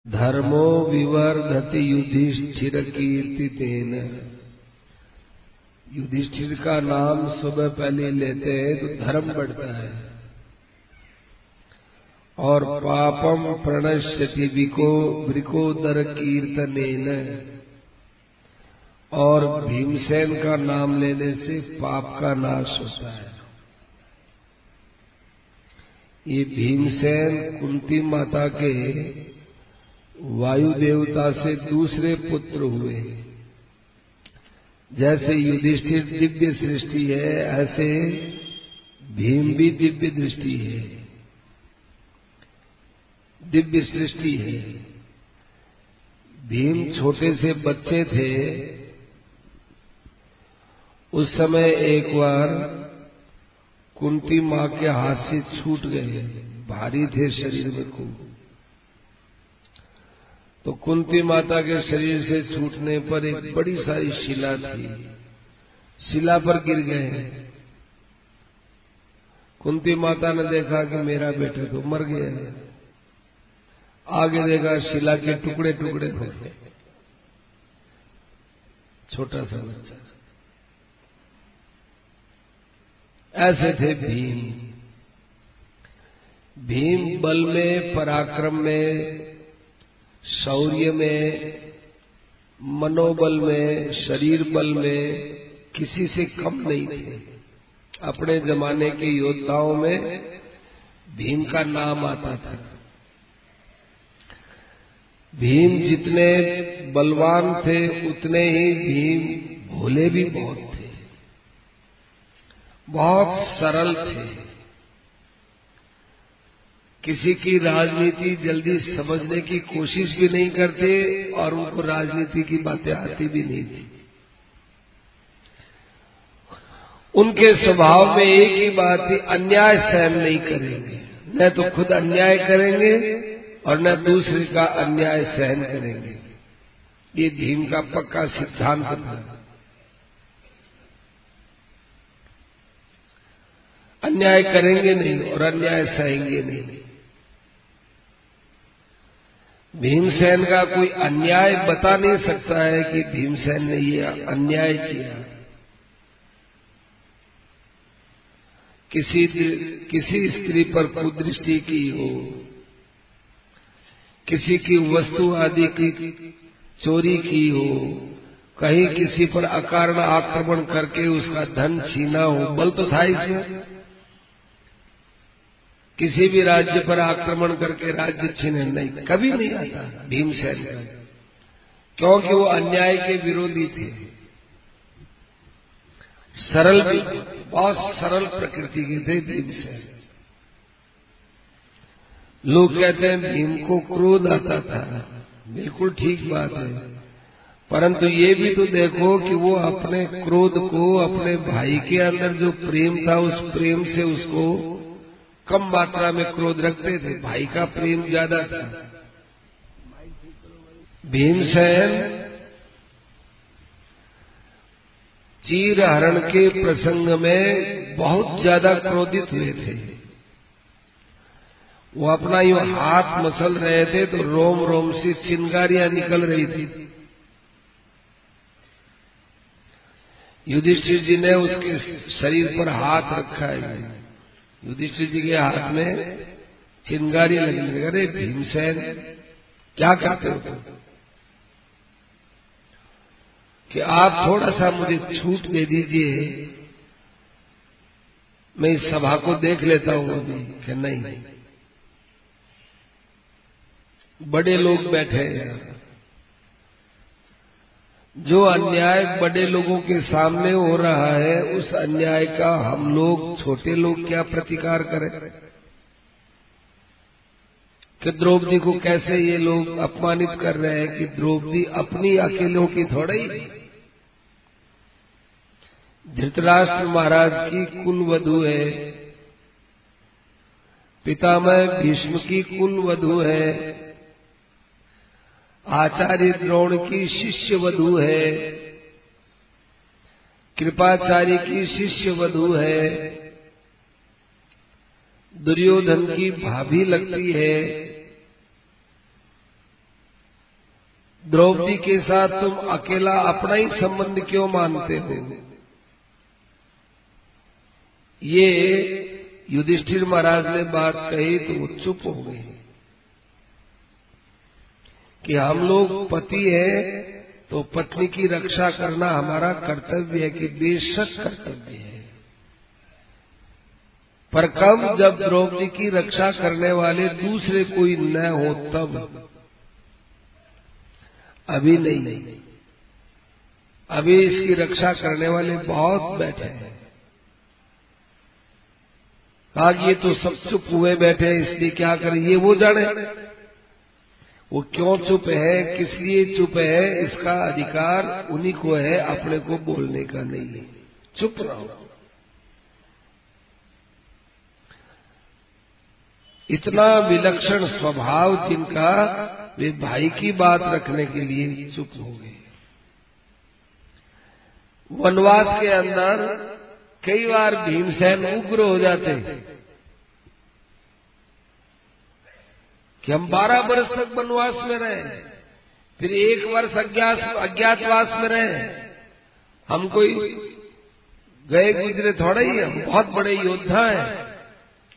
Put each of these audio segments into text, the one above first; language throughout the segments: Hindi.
धर्मो विवर्धति युधिष्ठिर कीर्तितेन। युधिष्ठिर का नाम सुबह पहले लेते हैं तो धर्म बढ़ता है। और पापम प्रणश्यति वृकोदर कीर्तनेन, और भीमसेन का नाम लेने से पाप का नाश होता है। ये भीमसेन कुंती माता के वायु देवता से दूसरे पुत्र हुए। जैसे युधिष्ठिर दिव्य सृष्टि है, ऐसे भीम भी दिव्य दृष्टि है, दिव्य सृष्टि है। भीम छोटे से बच्चे थे। उस समय एक बार कुंती माँ के हाथ से छूट गए, भारी थे शरीर में खूब। तो कुंती माता के शरीर से छूटने पर एक बड़ी सारी शिला थी, शिला पर गिर गए। कुंती माता ने देखा कि मेरा बेटा तो मर गया। आगे देखा शिला के टुकड़े टुकड़े हो गए। छोटा सा बच्चा। ऐसे थे भीम। भीम बल में, पराक्रम में, शौर्य में, मनोबल में, शरीर बल में किसी से कम नहीं थे। अपने जमाने के योद्धाओं में भीम का नाम आता था। भीम जितने बलवान थे उतने ही भीम भोले भी बहुत थे, बहुत सरल थे। किसी की राजनीति जल्दी समझने की कोशिश भी नहीं करते और उनको राजनीति की बातें आती भी नहीं थी। उनके स्वभाव में एक ही बात थी, अन्याय सहन नहीं करेंगे। न तो खुद अन्याय करेंगे और न दूसरे का अन्याय सहन करेंगे। ये भीम का पक्का सिद्धांत था। अन्याय करेंगे नहीं और अन्याय सहेंगे नहीं। भीमसेन का कोई अन्याय बता नहीं सकता है कि भीमसेन ने ये अन्याय किया। किसी स्त्री पर कुदृष्टि की हो, किसी की वस्तु आदि की चोरी की हो, कहीं किसी पर अकारण आक्रमण करके उसका धन छीना हो, बल तो था इसमें। किसी भी राज्य पर आक्रमण करके राज्य छीने नहीं, कभी नहीं आता भीमसेन का, क्योंकि वो अन्याय के विरोधी थे। सरल भी, बहुत सरल प्रकृति के थे भीमसेन। लोग कहते हैं भीम को क्रोध आता था, बिल्कुल ठीक बात है, परंतु ये भी तो देखो कि वो अपने क्रोध को, अपने भाई के अंदर जो प्रेम था उस प्रेम से उसको कम मात्रा में क्रोध रखते थे। भाई का प्रेम ज्यादा था। भीमसेन चीरहरण के प्रसंग में बहुत ज्यादा क्रोधित हुए थे। वो अपना यूं हाथ मसल रहे थे तो रोम रोम से चिंगारियां निकल रही थी। युधिष्ठिर जी ने उसके शरीर पर हाथ रखा है। युधिष्ठिर जी के हाथ में चिंगारी लगने। अरे भीमसेन क्या करते हो कि आप थोड़ा सा मुझे छूट दे दीजिए, मैं इस सभा को देख लेता हूं। कि नहीं, बड़े लोग बैठे हैं। जो अन्याय बड़े लोगों के सामने हो रहा है, उस अन्याय का हम लोग छोटे लोग क्या प्रतिकार करें? कि द्रौपदी को कैसे ये लोग अपमानित कर रहे हैं कि द्रौपदी अपनी अकेलों की थोड़ी, धृतराष्ट्र महाराज की कुल वधू है, पितामह भीष्म की कुल वधू है, आचार्य द्रोण की शिष्य वधू है, कृपाचार्य की शिष्य वधू है, दुर्योधन की भाभी लगती है, द्रौपदी के साथ तुम अकेला अपना ही संबंध क्यों मानते हो? ये युधिष्ठिर महाराज ने बात कही तो वो चुप हो गए कि हम लोग पति है तो पत्नी की रक्षा करना हमारा कर्तव्य है, कि बेशक कर्तव्य है। पर कब, जब द्रौपदी की रक्षा करने वाले दूसरे कोई न हो तब। अभी नहीं, अभी इसकी रक्षा करने वाले बहुत बैठे हैं। कहा कि ये तो सब चुप हुए बैठे हैं, इसलिए क्या करें, ये वो जाने। वो क्यों चुप है, किस लिए चुप है, इसका अधिकार उन्हीं को है, अपने को बोलने का नहीं है। चुप रहो। इतना विलक्षण स्वभाव जिनका, वे भाई की बात रखने के लिए चुप हो गए। वनवास के अंदर कई बार भीमसेन उग्र हो जाते कि हम 12 वर्ष तक वनवास में रहे, फिर 1 वर्ष अज्ञातवास में रहे। हम कोई गए गुजरे थोड़ा ही, हम बहुत बड़े योद्धा हैं।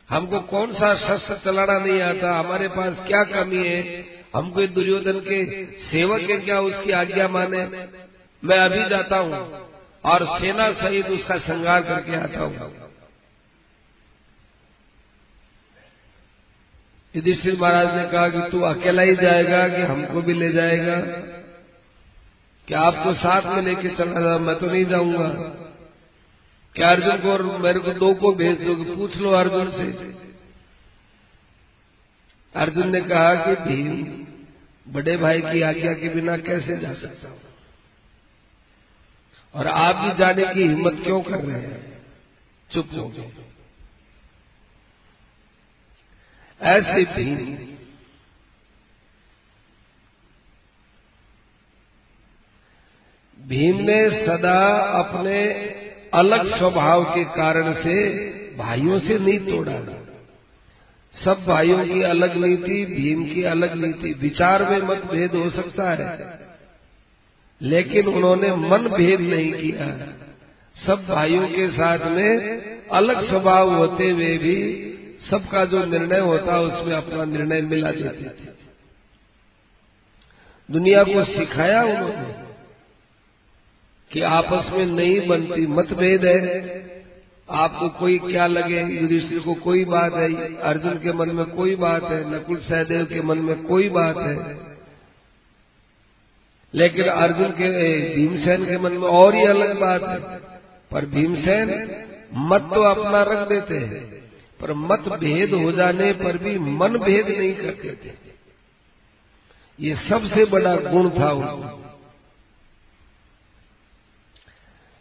हमको कौन सा शस्त्र चलाना नहीं आता, हमारे पास क्या कमी है, हम कोई दुर्योधन के सेवक है क्या, उसकी आज्ञा माने। मैं अभी जाता हूँ और सेना सहित उसका संहार करके आता हूँ। युधिष्ठिर महाराज ने कहा कि तू अकेला ही जाएगा कि हमको भी ले जाएगा, कि आपको साथ में लेके चला जा? मैं तो नहीं जाऊंगा। क्या अर्जुन को और मेरे को 2 को भेज दोगे? पूछ लो अर्जुन से। अर्जुन ने कहा कि भीम, बड़े भाई की आज्ञा के बिना कैसे जा सकता हूं, और आप भी जाने की हिम्मत क्यों कर रहे हैं? चुप हो गए। ऐसे भीम ने सदा अपने अलग स्वभाव के कारण से भाइयों से नहीं तोड़ा। सब भाइयों की अलग नीति, भीम की अलग नीति। विचार में मतभेद हो सकता है, लेकिन उन्होंने मन भेद नहीं किया। सब भाइयों के साथ में अलग स्वभाव होते हुए भी सबका जो निर्णय होता उसमें अपना निर्णय मिला देते थे। दुनिया को सिखाया उन्होंने कि आपस में नहीं बनती, मतभेद है। आपको कोई क्या लगे, युधिष्ठिर को कोई बात है, अर्जुन के मन में कोई बात है, नकुल सहदेव के मन में कोई बात है, लेकिन अर्जुन के भीमसेन के मन में और ही अलग बात है। पर भीमसेन मत तो अपना रख देते हैं, पर मत भेद हो जाने पर भी मन भेद नहीं करते थे। ये सबसे बड़ा गुण था उनको।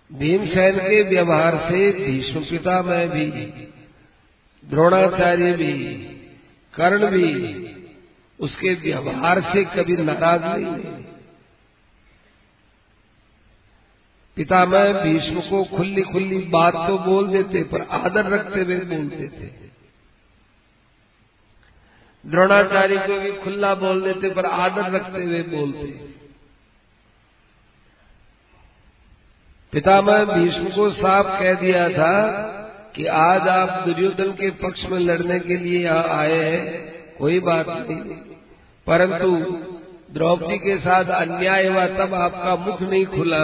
भीमसेन के व्यवहार से भीष्म पितामह भी, द्रोणाचार्य भी, कर्ण भी उसके व्यवहार से कभी नाराज नहीं। पितामह भीष्म को खुली खुली बात तो बोल देते, पर आदर रखते हुए बोलते थे। द्रोणाचार्य को भी खुला बोल देते, पर आदर रखते हुए बोलते। पितामह भीष्म को साफ कह दिया था कि आज आप दुर्योधन के पक्ष में लड़ने के लिए यहाँ आए हैं, कोई बात नहीं, परंतु द्रौपदी के साथ अन्याय हुआ तब आपका मुख नहीं खुला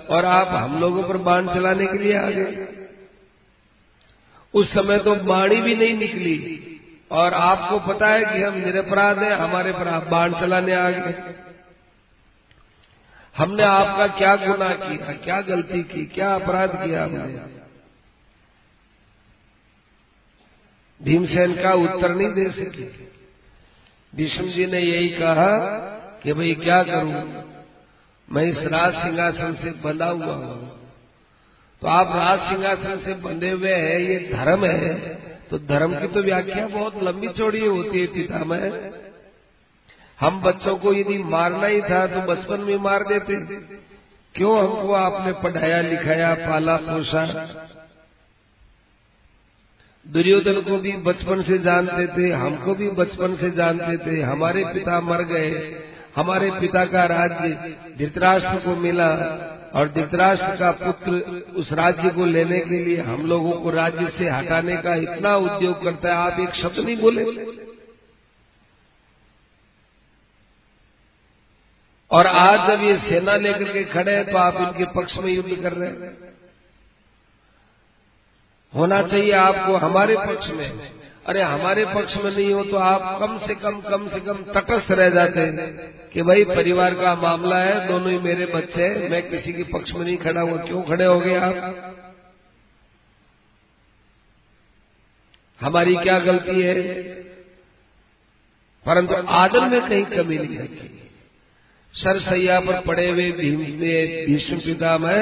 और आप हम लोगों पर बाण चलाने के लिए आ गए। उस समय तो बाणी भी नहीं निकली और आपको पता है कि हम निरपराध हैं, हमारे पर आप बाण चलाने आ गए। हमने आपका क्या गुनाह किया, क्या गलती की, क्या अपराध किया हमने? भीमसेन का उत्तर नहीं दे सके। भीष्म जी ने यही कहा कि भाई क्या करूं, मैं इस राज सिंहासन से बंधा हुआ हूं। तो आप राज सिंहासन से बंधे हुए हैं, ये धर्म है, तो धर्म की तो व्याख्या बहुत लंबी चौड़ी होती है पितामह। हम बच्चों को यदि मारना ही था तो बचपन में मार देते, क्यों हमको आपने पढ़ाया लिखाया पाला पोसा? दुर्योधन को भी बचपन से जानते थे, हमको भी बचपन से जानते थे। हमारे पिता मर गए, हमारे पिता का राज्य धृतराष्ट्र को मिला और धृतराष्ट्र का पुत्र उस राज्य को लेने के लिए हम लोगों को राज्य से हटाने का इतना उद्योग करता है, आप एक शब्द नहीं बोले। और आज जब ये सेना लेकर के खड़े हैं तो आप इनके पक्ष में युद्ध कर रहे हैं। होना चाहिए आपको हमारे पक्ष में। अरे हमारे पक्ष में नहीं हो तो आप कम से कम तटस्थ रह जाते हैं कि भाई परिवार का मामला है, दोनों ही मेरे बच्चे हैं, मैं किसी के पक्ष में नहीं खड़ा हुआ। क्यों खड़े हो गए आप? हमारी क्या गलती है? परंतु आदर में कहीं कमी नहीं रखी। सरसैया पर पड़े हुए भीष्म पितामह,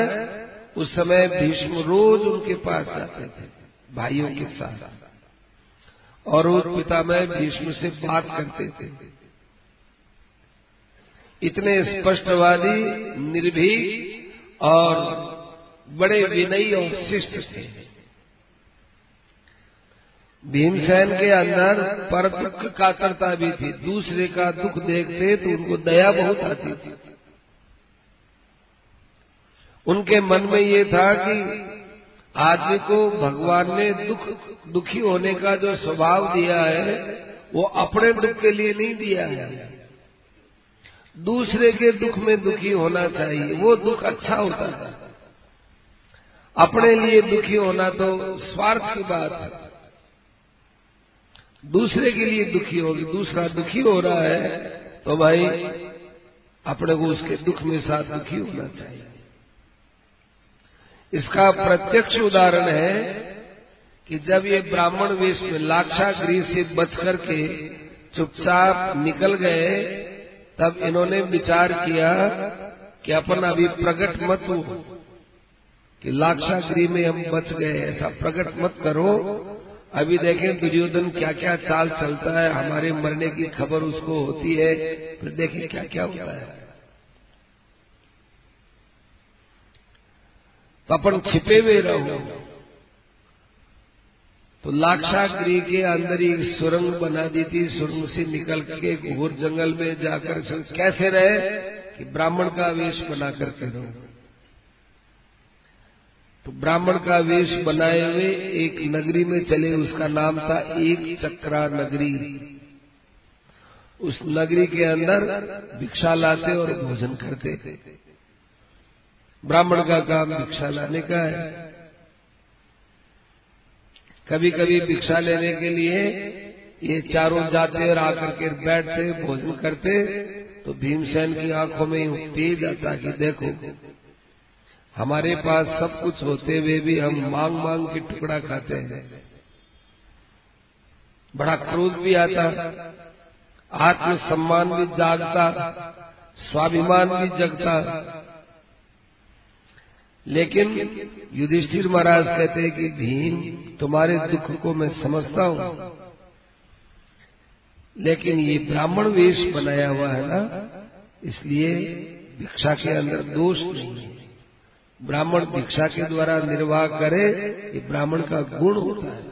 उस समय भीष्म रोज उनके पास जाते थे भाइयों के साथ, और उस पितामह भीष्म से बात करते थे। इतने स्पष्टवादी, निर्भीक और बड़े विनयी और शिष्ट थे। भीमसेन के अंदर पर दुख कातरता भी थी। दूसरे का दुख देखते तो उनको दया बहुत आती थी। उनके मन में ये था कि आदमी को भगवान ने दुखी होने का जो स्वभाव दिया है वो अपने दुख के लिए नहीं दिया है, दूसरे के दुख में दुखी होना चाहिए। वो दुख अच्छा होता है। अपने लिए दुखी होना तो स्वार्थ की बात है। दूसरे के लिए दुखी होगी, दूसरा दुखी हो रहा है तो भाई अपने को उसके दुख में साथ दुखी होना चाहिए। इसका प्रत्यक्ष उदाहरण है कि जब ये ब्राह्मण वेश में लाक्षागृह से बच करके चुपचाप निकल गए, तब इन्होंने विचार किया कि अपन अभी प्रकट मत हो कि लाक्षागृह में हम बच गए, ऐसा प्रकट मत करो। अभी देखें दुर्योधन क्या क्या चाल चलता है, हमारे मरने की खबर उसको होती है, फिर देखें क्या क्या होता है। तो अपन छिपे हुए रहो। तो लाक्षागृह के अंदर ही सुरंग बना दी थी। सुरंग से निकल के घोर जंगल में जाकर कैसे रहे कि ब्राह्मण का वेश बना करके रहो। तो ब्राह्मण का वेश बनाए हुए एक नगरी में चले, उसका नाम था एक चक्रा नगरी। उस नगरी के अंदर भिक्षा लाते और भोजन करते। ब्राह्मण का काम भिक्षा लाने का है। कभी कभी भिक्षा लेने के लिए ये चारों जाते और आकर के बैठते, भोजन करते। तो भीमसेन की आंखों में तेज आता कि देखो हमारे पास सब कुछ होते हुए भी हम मांग मांग के टुकड़ा खाते हैं। बड़ा क्रोध भी आता, आत्मसम्मान भी जागता, स्वाभिमान भी जगता। लेकिन युधिष्ठिर महाराज कहते हैं कि भीम, तुम्हारे दुख को मैं समझता हूं, लेकिन ये ब्राह्मण वेश बनाया हुआ है ना, इसलिए भिक्षा के अंदर दोष नहीं है। ब्राह्मण भिक्षा के द्वारा निर्वाह करे, ये ब्राह्मण का गुण होता है।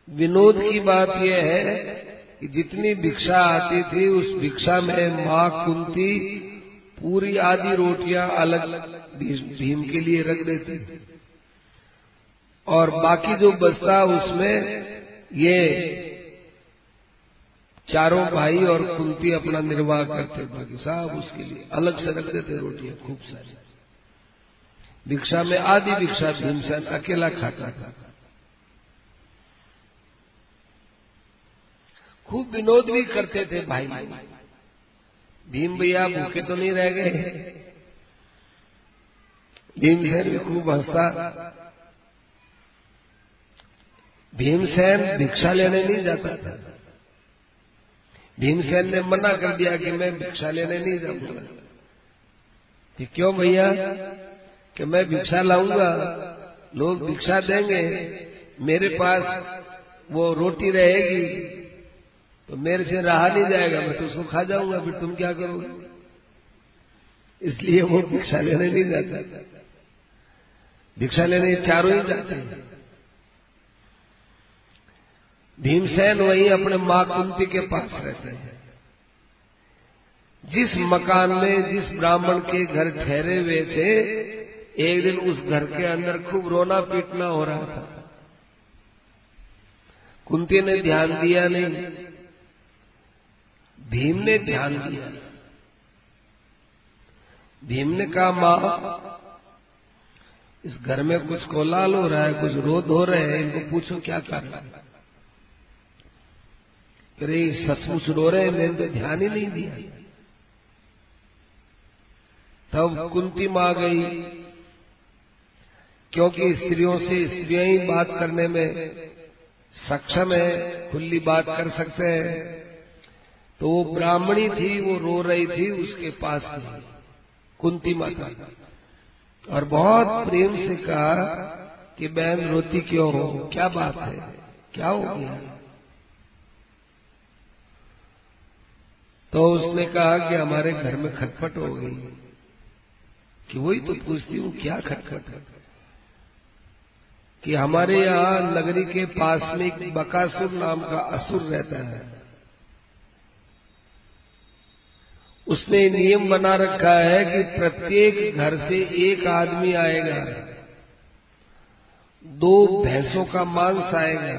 विनोद की बात यह है कि जितनी भिक्षा आती थी उस भिक्षा में माँ कुंती पूरी आधी रोटियां अलग भीम के लिए रख देती, और बाकी जो बचता उसमें ये चारों भाई और कुंती अपना निर्वाह करते। बाकी साहब उसके लिए अलग से रख देते रोटियां खूब सारी। भिक्षा में आधी भिक्षा भीमसेन अकेला खाता था। खूब विनोद भी करते थे भाई। भीम भैया भूखे तो नहीं रह गए। भीमसेन भी खूब हंसता। भीमसेन भिक्षा लेने नहीं जाता था। भीमसेन ने मना कर दिया कि मैं भिक्षा लेने नहीं जाऊंगा। कि क्यों भैया? कि मैं भिक्षा लाऊंगा, लोग भिक्षा देंगे, मेरे पास वो रोटी रहेगी तो मेरे से रहा नहीं जाएगा, मैं तो उसको खा जाऊंगा, फिर तुम क्या करोगे? इसलिए वो भिक्षा लेने नहीं जाता। भिक्षा लेने चारों ही जाते हैं। भीमसेन वहीं अपने मां कुंती के पास रहते हैं। जिस मकान में जिस ब्राह्मण के घर ठहरे हुए थे, एक दिन उस घर के अंदर खूब रोना पीटना हो रहा था। कुंती ने ध्यान दिया नहीं, भीम ने ध्यान दिया। भीम ने कहा, मां, इस घर में कुछ कोलाहल हो रहा है, कुछ रोध हो रहे हैं, इनको पूछो क्या कारण है। अरे सचमुच रो रहे हैं, मैंने तो ध्यान ही नहीं दिया। तब कुंती मां गई, क्योंकि स्त्रियों से स्त्रियां ही बात करने में सक्षम है, खुली बात कर सकते हैं। तो वो ब्राह्मणी थी, वो रो रही थी, उसके पास थी कुंती माता, और बहुत प्रेम से कहा कि बहन रोती क्यों हो, क्या बात है, क्या हो गया। तो उसने कहा कि हमारे घर में खटपट हो गई। कि वही तो पूछती हूँ, क्या खटखट है। कि हमारे यहाँ नगरी के पास में एक बकासुर नाम का असुर रहता है। उसने नियम बना रखा है कि प्रत्येक घर से एक आदमी आएगा, 2 भैंसों का मांस आएगा,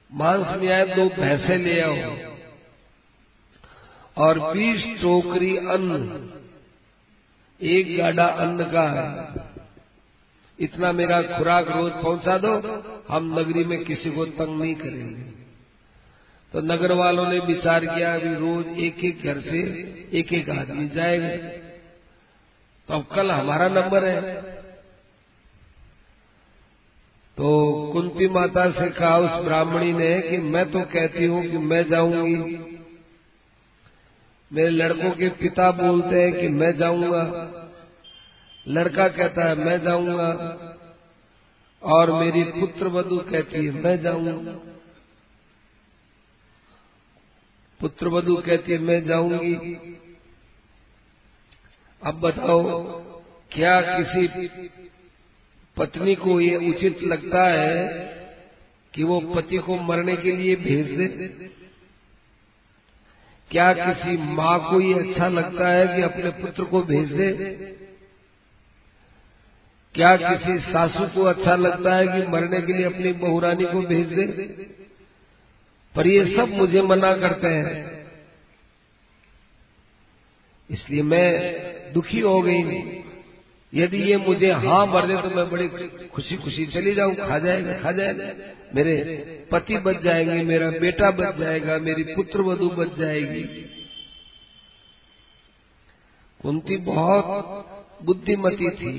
मांस नहीं आए 2 भैंसे ले आओ, और 20 टोकरी अन्न, 1 गाड़ा अन्न का है, इतना मेरा खुराक रोज पहुंचा दो, हम नगरी में किसी को तंग नहीं करेंगे। तो नगर वालों ने विचार किया, अभी रोज एक एक घर से एक एक आदमी जाएगा, तो अब कल हमारा नंबर है। तो कुंती माता से कहा उस ब्राह्मणी ने कि मैं तो कहती हूँ कि मैं जाऊंगी, मेरे लड़कों के पिता बोलते हैं कि मैं जाऊंगा, लड़का कहता है मैं जाऊंगा, और मेरी पुत्र वधू कहती है मैं जाऊंगा। पुत्र वधू कहती है मैं जाऊंगी। अब बताओ, क्या किसी पत्नी को ये उचित लगता है कि वो पति को मरने के लिए भेज दे? क्या किसी माँ को ये अच्छा लगता है कि अपने पुत्र को भेज दे? क्या किसी सासू को अच्छा लगता है कि मरने के लिए अपनी बहुरानी को भेज दे? पर ये सब मुझे मना करते हैं, इसलिए मैं दुखी हो गई। यदि ये मुझे हाँ भर दे तो मैं बड़ी खुशी खुशी चली जाऊं, खा जाएगा, मेरे पति बच जाएंगे, मेरा बेटा बच जाएगा, मेरी पुत्र वधू बच जाएगी। कुंती बहुत बुद्धिमती थी।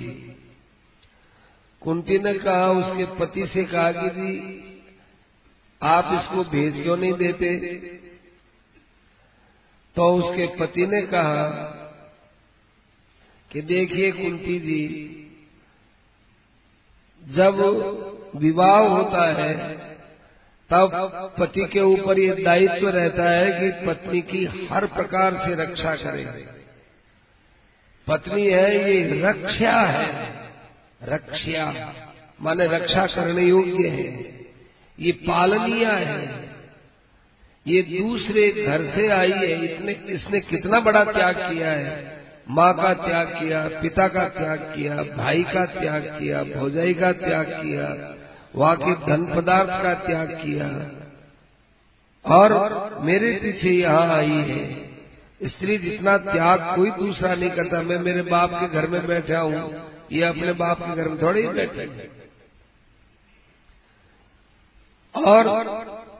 कुंती ने कहा, उसके पति से कहा कि जी आप इसको भेज क्यों नहीं देते? तो उसके पति ने कहा कि देखिए कुंती जी, जब विवाह होता है तब पति के ऊपर ये दायित्व रहता है कि पत्नी की हर प्रकार से रक्षा करे। पत्नी है, ये रक्षा है, रक्षा माने रक्षा करने योग्य है, ये पालनीय है, ये दूसरे घर से आई है, इसने कितना बड़ा त्याग किया है। माँ का त्याग किया, पिता का त्याग किया, भाई का त्याग किया, भौजाई का त्याग किया, वहाँ के धन पदार्थ का त्याग किया, और मेरे पीछे यहाँ आई है। स्त्री जितना त्याग कोई दूसरा नहीं करता। मैं मेरे बाप के घर में बैठा हूँ, ये अपने बाप के घर में थोड़ी ही बैठे, और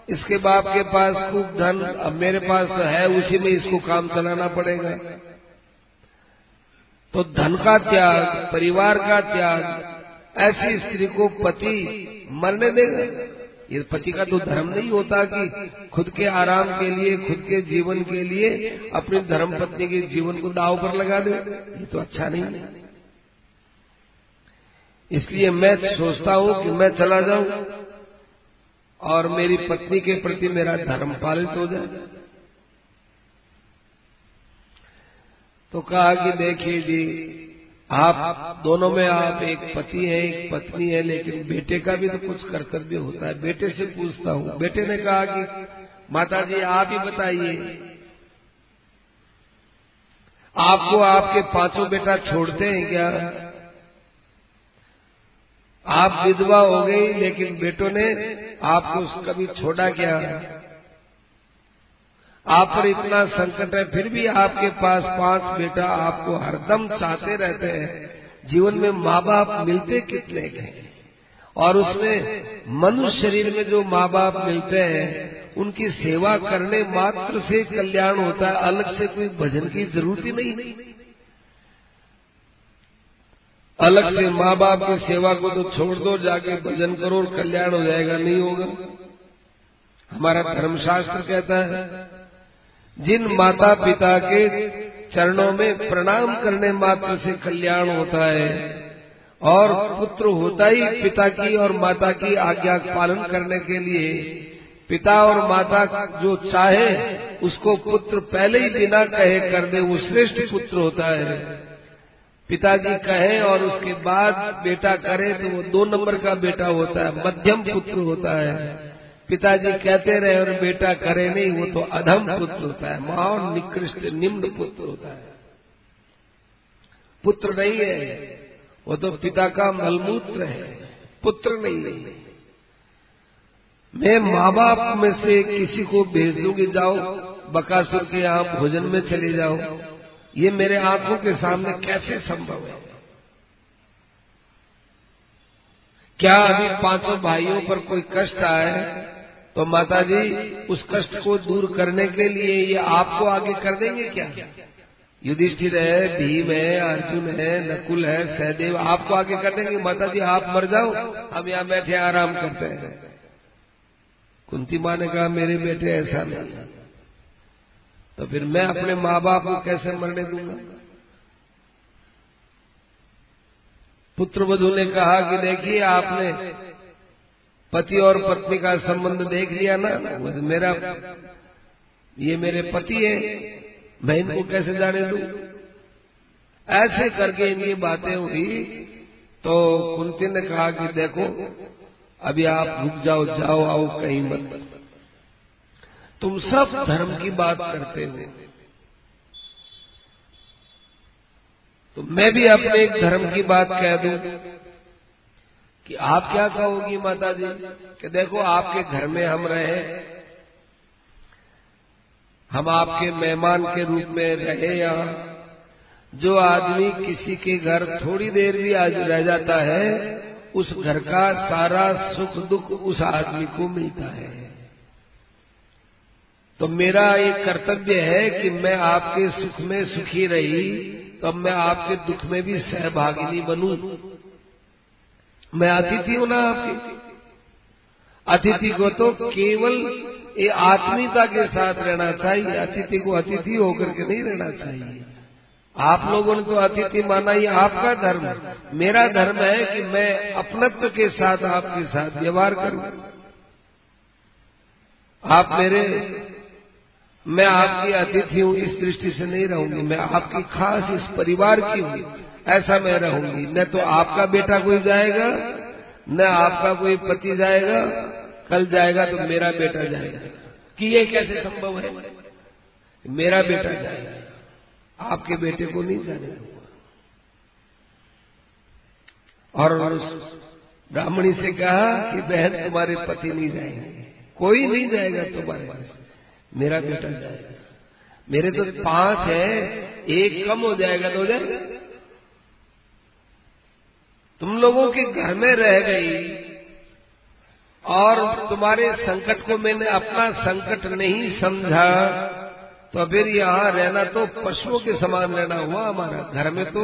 इसके बाप के पास खूब धन, अब मेरे पास तो है, उसी में इसको काम चलाना पड़ेगा। तो धन का त्याग, परिवार का त्याग, ऐसी स्त्री को पति मरने देगा? ये पति का तो धर्म नहीं होता कि खुद के आराम के लिए, खुद के जीवन के लिए अपनी धर्म पत्नी के जीवन को दांव पर लगा दे। ये तो अच्छा नहीं है। इसलिए मैं सोचता हूँ कि मैं चला जाऊं और मेरी पत्नी के प्रति मेरा धर्म पालित हो जाए। तो कहा कि देखिए जी, आप दोनों में आप एक पति है एक पत्नी है, लेकिन बेटे का भी तो कुछ कर्तव्य होता है। बेटे से पूछता हूँ, बेटे ने कहा कि माता जी आप ही बताइए, आपको आपके पांचों बेटा छोड़ते हैं क्या? आप विधवा हो गई लेकिन बेटों ने आपको कभी छोड़ा क्या? आप पर इतना संकट है फिर भी आपके पास 5 बेटा आपको हरदम चाहते रहते हैं। जीवन में माँ बाप मिलते कितने हैं, और उसमें मनुष्य शरीर में जो माँ बाप मिलते हैं उनकी सेवा करने मात्र से कल्याण होता है, अलग से कोई भजन की जरूरत ही नहीं। अलग से माँ बाप की सेवा को तो छोड़ दो, जाके भजन करो और कल्याण हो जाएगा, नहीं होगा। हमारा धर्मशास्त्र कहता है जिन माता पिता के चरणों में प्रणाम करने मात्र से कल्याण होता है, और पुत्र होता ही पिता की और माता की आज्ञा पालन करने के लिए। पिता और माता जो चाहे उसको पुत्र पहले ही बिना कहे कर दे, वो श्रेष्ठ पुत्र होता है। पिताजी कहे और उसके बाद बेटा करे तो वो 2 नंबर का बेटा होता है, मध्यम पुत्र होता है। पिताजी कहते रहे और बेटा करे नहीं, वो तो अधम पुत्र होता है, महान निकृष्ट निम्न पुत्र होता है। पुत्र नहीं है, वो तो पिता का मलमूत्र है, पुत्र नहीं है। मैं माँ बाप में से किसी को भेज दूंगी, जाओ बकासुर के यहाँ भोजन में चले जाओ, ये मेरे आंखों के सामने कैसे संभव है? क्या अभी 5 भाइयों पर कोई कष्ट आए तो माता जी उस कष्ट को दूर करने के लिए ये आपको आगे कर देंगे क्या? युधिष्ठिर है, भीम है, अर्जुन है, नकुल है, सहदेव आपको आगे कर देंगे माता जी आप मर जाओ, हम यहाँ बैठे आराम करते हैं। कुंती माँ ने कहा मेरे बेटे ऐसा नहीं, तो फिर मैं अपने माँ बाप को कैसे मरने दूंगा? पुत्रवधू ने कहा कि देखिए आपने पति और पत्नी का संबंध देख लिया ना, ये मेरे पति है, मैं इनको कैसे जाने दूं? ऐसे करके इनकी बातें हुई तो कुंती ने कहा कि देखो अभी आप रुक जाओ, जाओ आओ कहीं मत, तुम सब धर्म की बात करते हो, तो मैं भी अपने एक धर्म की बात कह दूं कि आप क्या कहोगी माता जी? कि देखो आपके घर में हम रहे, हम आपके मेहमान के रूप में रहे यहाँ। जो आदमी किसी के घर थोड़ी देर भी आज रह जाता है, उस घर का सारा सुख दुख उस आदमी को मिलता है। तो मेरा एक कर्तव्य है कि मैं आपके सुख में सुखी रही, तो मैं आपके दुख में भी सहभागिनी बनूं। मैं अतिथि हूं ना आपकी। अतिथि को तो केवल ये आत्मीयता के साथ रहना चाहिए, अतिथि को अतिथि होकर के नहीं रहना चाहिए। आप लोगों ने तो अतिथि माना, ये आपका धर्म है। मेरा धर्म है कि मैं अपनत्व के साथ आपके साथ व्यवहार करूं। आप मेरे, मैं आपकी अतिथि हूं इस दृष्टि से नहीं रहूंगी, मैं आपकी खास इस परिवार की हूं, ऐसा मैं रहूंगी। न तो आपका बेटा कोई जाएगा, न आपका कोई पति जाएगा, कल जाएगा तो मेरा बेटा जाएगा। कि ये कैसे संभव है? मेरा बेटा जाएगा, आपके बेटे को नहीं जाने दूंगा। और उस ब्राह्मणी से कहा कि बहन तुम्हारे पति नहीं जाएंगे, कोई नहीं जाएगा तुम्हारे पास, मेरा बेटा जाएगा। मेरे तो 5 है, एक कम हो जाएगा तो हो जाएगा। तुम लोगों के घर में रह गई और तुम्हारे संकट को मैंने अपना संकट नहीं समझा, तो फिर यहाँ रहना तो पशुओं के समान रहना हुआ हमारा। घर में तो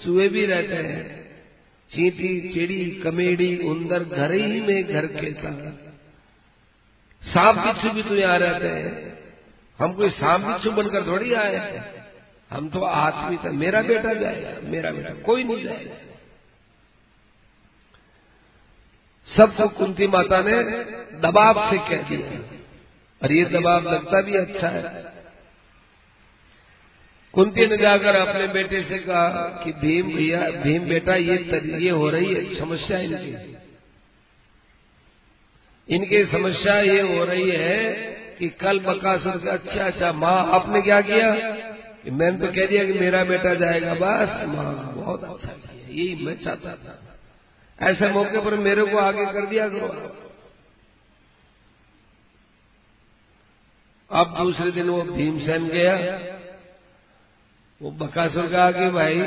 चूहे भी रहते हैं, चींटी, चिड़ी, कमेड़ी, उंदर घर ही में घर के साथ। सांप बिच्छू भी तो यहाँ रहते हैं, हम कोई सांप बिच्छू बनकर थोड़ी आए हैं, हम तो आदमी था। मेरा बेटा जाएगा, मेरा बेटा कोई नहीं जाएगा। सबको कुंती माता ने दबाव से कह दिया, और ये दबाव लगता भी अच्छा है। कुंती ने जाकर अपने बेटे से कहा कि भीम भैया, भीम बेटा, ये हो रही है समस्या इनकी समस्या ये हो रही है कि कल बकासुर का अच्छा माँ आपने क्या किया कि मैंने तो कह दिया कि मेरा बेटा जाएगा, बस माँ बहुत अच्छा किया, यही मैं चाहता था, ऐसे मौके पर मेरे को आगे कर दिया करो। अब दूसरे दिन वो भीमसेन गया, वो बकासुर कहा कि भाई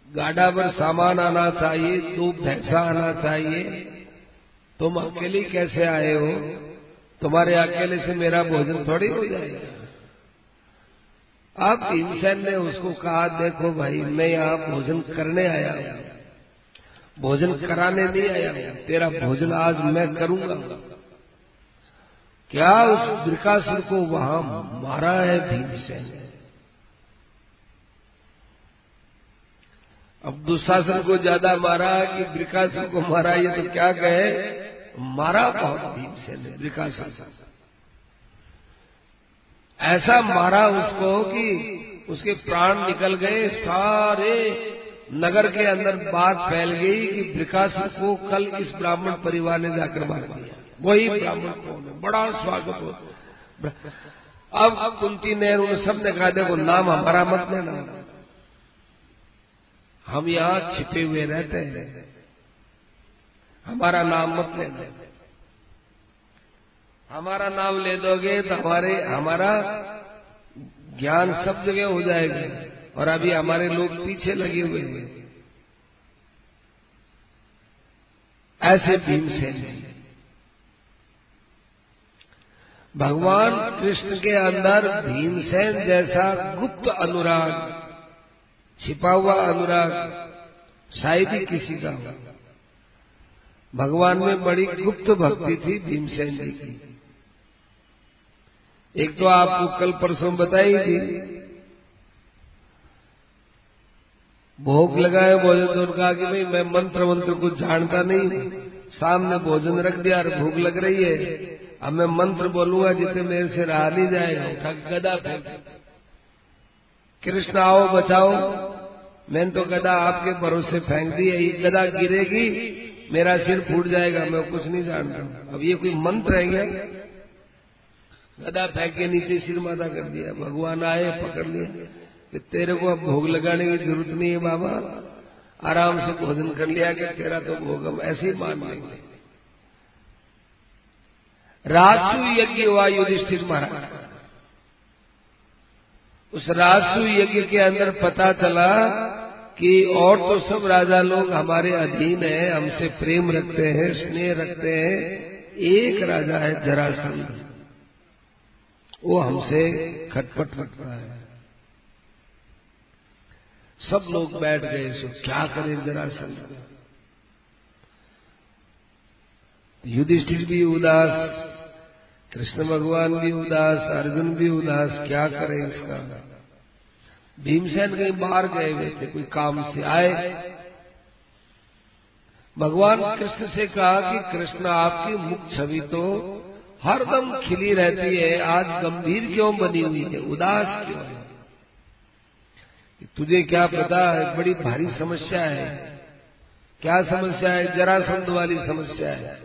गाड़ा पर सामान आना चाहिए, 2 भैंसा आना चाहिए, तुम अकेले कैसे आए हो, तुम्हारे अकेले से मेरा भोजन थोड़ी हो जाएगा। अब भीमसेन ने उसको कहा देखो भाई, मैं यहाँ भोजन करने आया हूँ, भोजन कराने नहीं आया हूँ, तेरा भोजन आज मैं करूंगा। क्या उस वृकासुर को वहां मारा है भीमसेन। अब दुशासन को ज्यादा मारा कि वृकासुर को मारा, ये तो क्या कहे, मारा बहुत भीमसेन ने वृकासुर। ऐसा मारा उसको कि उसके प्राण निकल गए, सारे नगर के अंदर बात फैल गई कि वृकासुर को कल इस ब्राह्मण परिवार ने जाकर मार दिया। वही ब्राह्मण को बड़ा स्वागत हो। अब कुंती ने उन सब ने कहा देखो नाम हमारा मत लेना, हम यहाँ छिपे हुए रहते हैं, हमारा नाम मत लेना, हमारा नाम ले दोगे तो हमारा ज्ञान सब जगह हो जाएगा, और अभी हमारे लोग पीछे लगे हुए हैं। ऐसे भीमसेन भगवान कृष्ण के अंदर भीमसेन जैसा गुप्त अनुराग, छिपा हुआ अनुराग शायद ही किसी का हो। भगवान में बड़ी गुप्त भक्ति थी भीमसेन जी की। एक तो आपको कल परसों बताई थी, भोग लगाए भोजन, तो उनका कि भाई मैं मंत्र कुछ जानता नहीं, सामने भोजन रख दिया और भूख लग रही है, अब मैं मंत्र बोलूंगा जिसे मेरे से रहा नहीं जाएगा, उठा गदा फेंक, कृष्ण आओ बचाओ, मैंने तो गदा आपके भरोसे फेंक दी है, ये गदा गिरेगी मेरा सिर फूट जाएगा, मैं कुछ नहीं जानता। अब ये कोई मंत्र है क्या? गदा फेंक के नीचे सिर माथा कर दिया। भगवान आए, पकड़ लिए कि तेरे को अब भोग लगाने की जरूरत नहीं है बाबा, आराम से भोजन कर लिया कि तेरा तो भोग हम ऐसे ही मान लेंगे। राजसू यज्ञ हुआ युधिष्ठिर महाराज, उस राजसू यज्ञ के अंदर पता चला कि और तो सब राजा लोग हमारे अधीन है, हमसे प्रेम रखते हैं, स्नेह रखते हैं, एक राजा है जरासंध, वो हमसे खटपट रखता है। सब लोग बैठ गए, सो क्या करें जरासंध। युधिष्ठिर भी उदास, कृष्ण भगवान भी उदास, अर्जुन भी उदास, क्या करें इसका। भीमसेन कहीं बाहर गए हुए थे, कोई काम से आए, भगवान कृष्ण से कहा कि कृष्ण आपकी मुख छवि तो हरदम खिली रहती है, आज गंभीर क्यों बनी हुई है, उदास क्यों है, तुझे क्या पता है बड़ी भारी समस्या है। क्या समस्या है? जरासंध वाली समस्या है।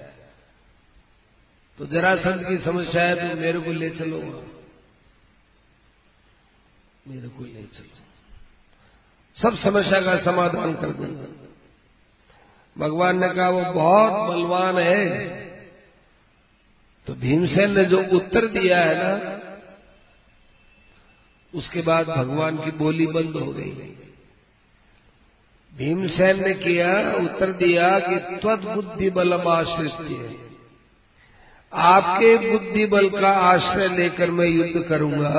तो जरासंध की समस्या है तो मेरे को ले चलो, मेरे को ले चलो, सब समस्या का समाधान कर दूंगा। भगवान ने कहा वो बहुत बलवान है। तो भीमसेन ने जो उत्तर दिया है ना, उसके बाद भगवान की बोली बंद हो गई। भीमसेन ने किया उत्तर दिया कि त्वद बुद्धि बलम आश्रित्य, आपके बुद्धि बल का आश्रय लेकर मैं युद्ध करूंगा।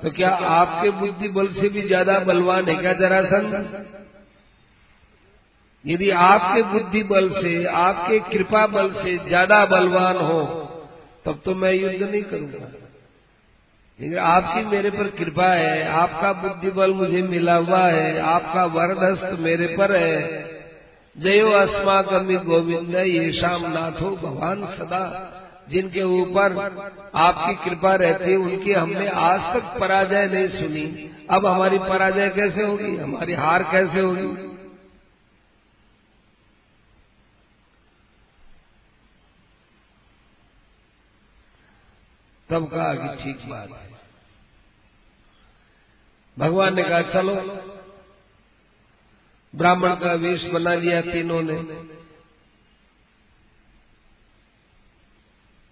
तो क्या आपके बुद्धि बल से भी ज्यादा बलवान है क्या जरासंध? यदि आपके बुद्धि बल से, आपके कृपा बल से ज्यादा बलवान हो तब तो मैं युद्ध नहीं करूंगा। लेकिन आपकी मेरे पर कृपा है, आपका बुद्धि बल मुझे मिला हुआ है, आपका वरदहस्त मेरे पर है। जयो अस्माकमि गोविंद येषाम नाथो भगवान सदा, जिनके ऊपर आपकी कृपा रहती है, उनकी हमने आज तक पराजय नहीं सुनी। अब हमारी पराजय कैसे होगी, हमारी हार कैसे होगी? तब कहा कि ठीक बात है। भगवान ने कहा चलो, ब्राह्मण का वेश बना लिया तीनों ने।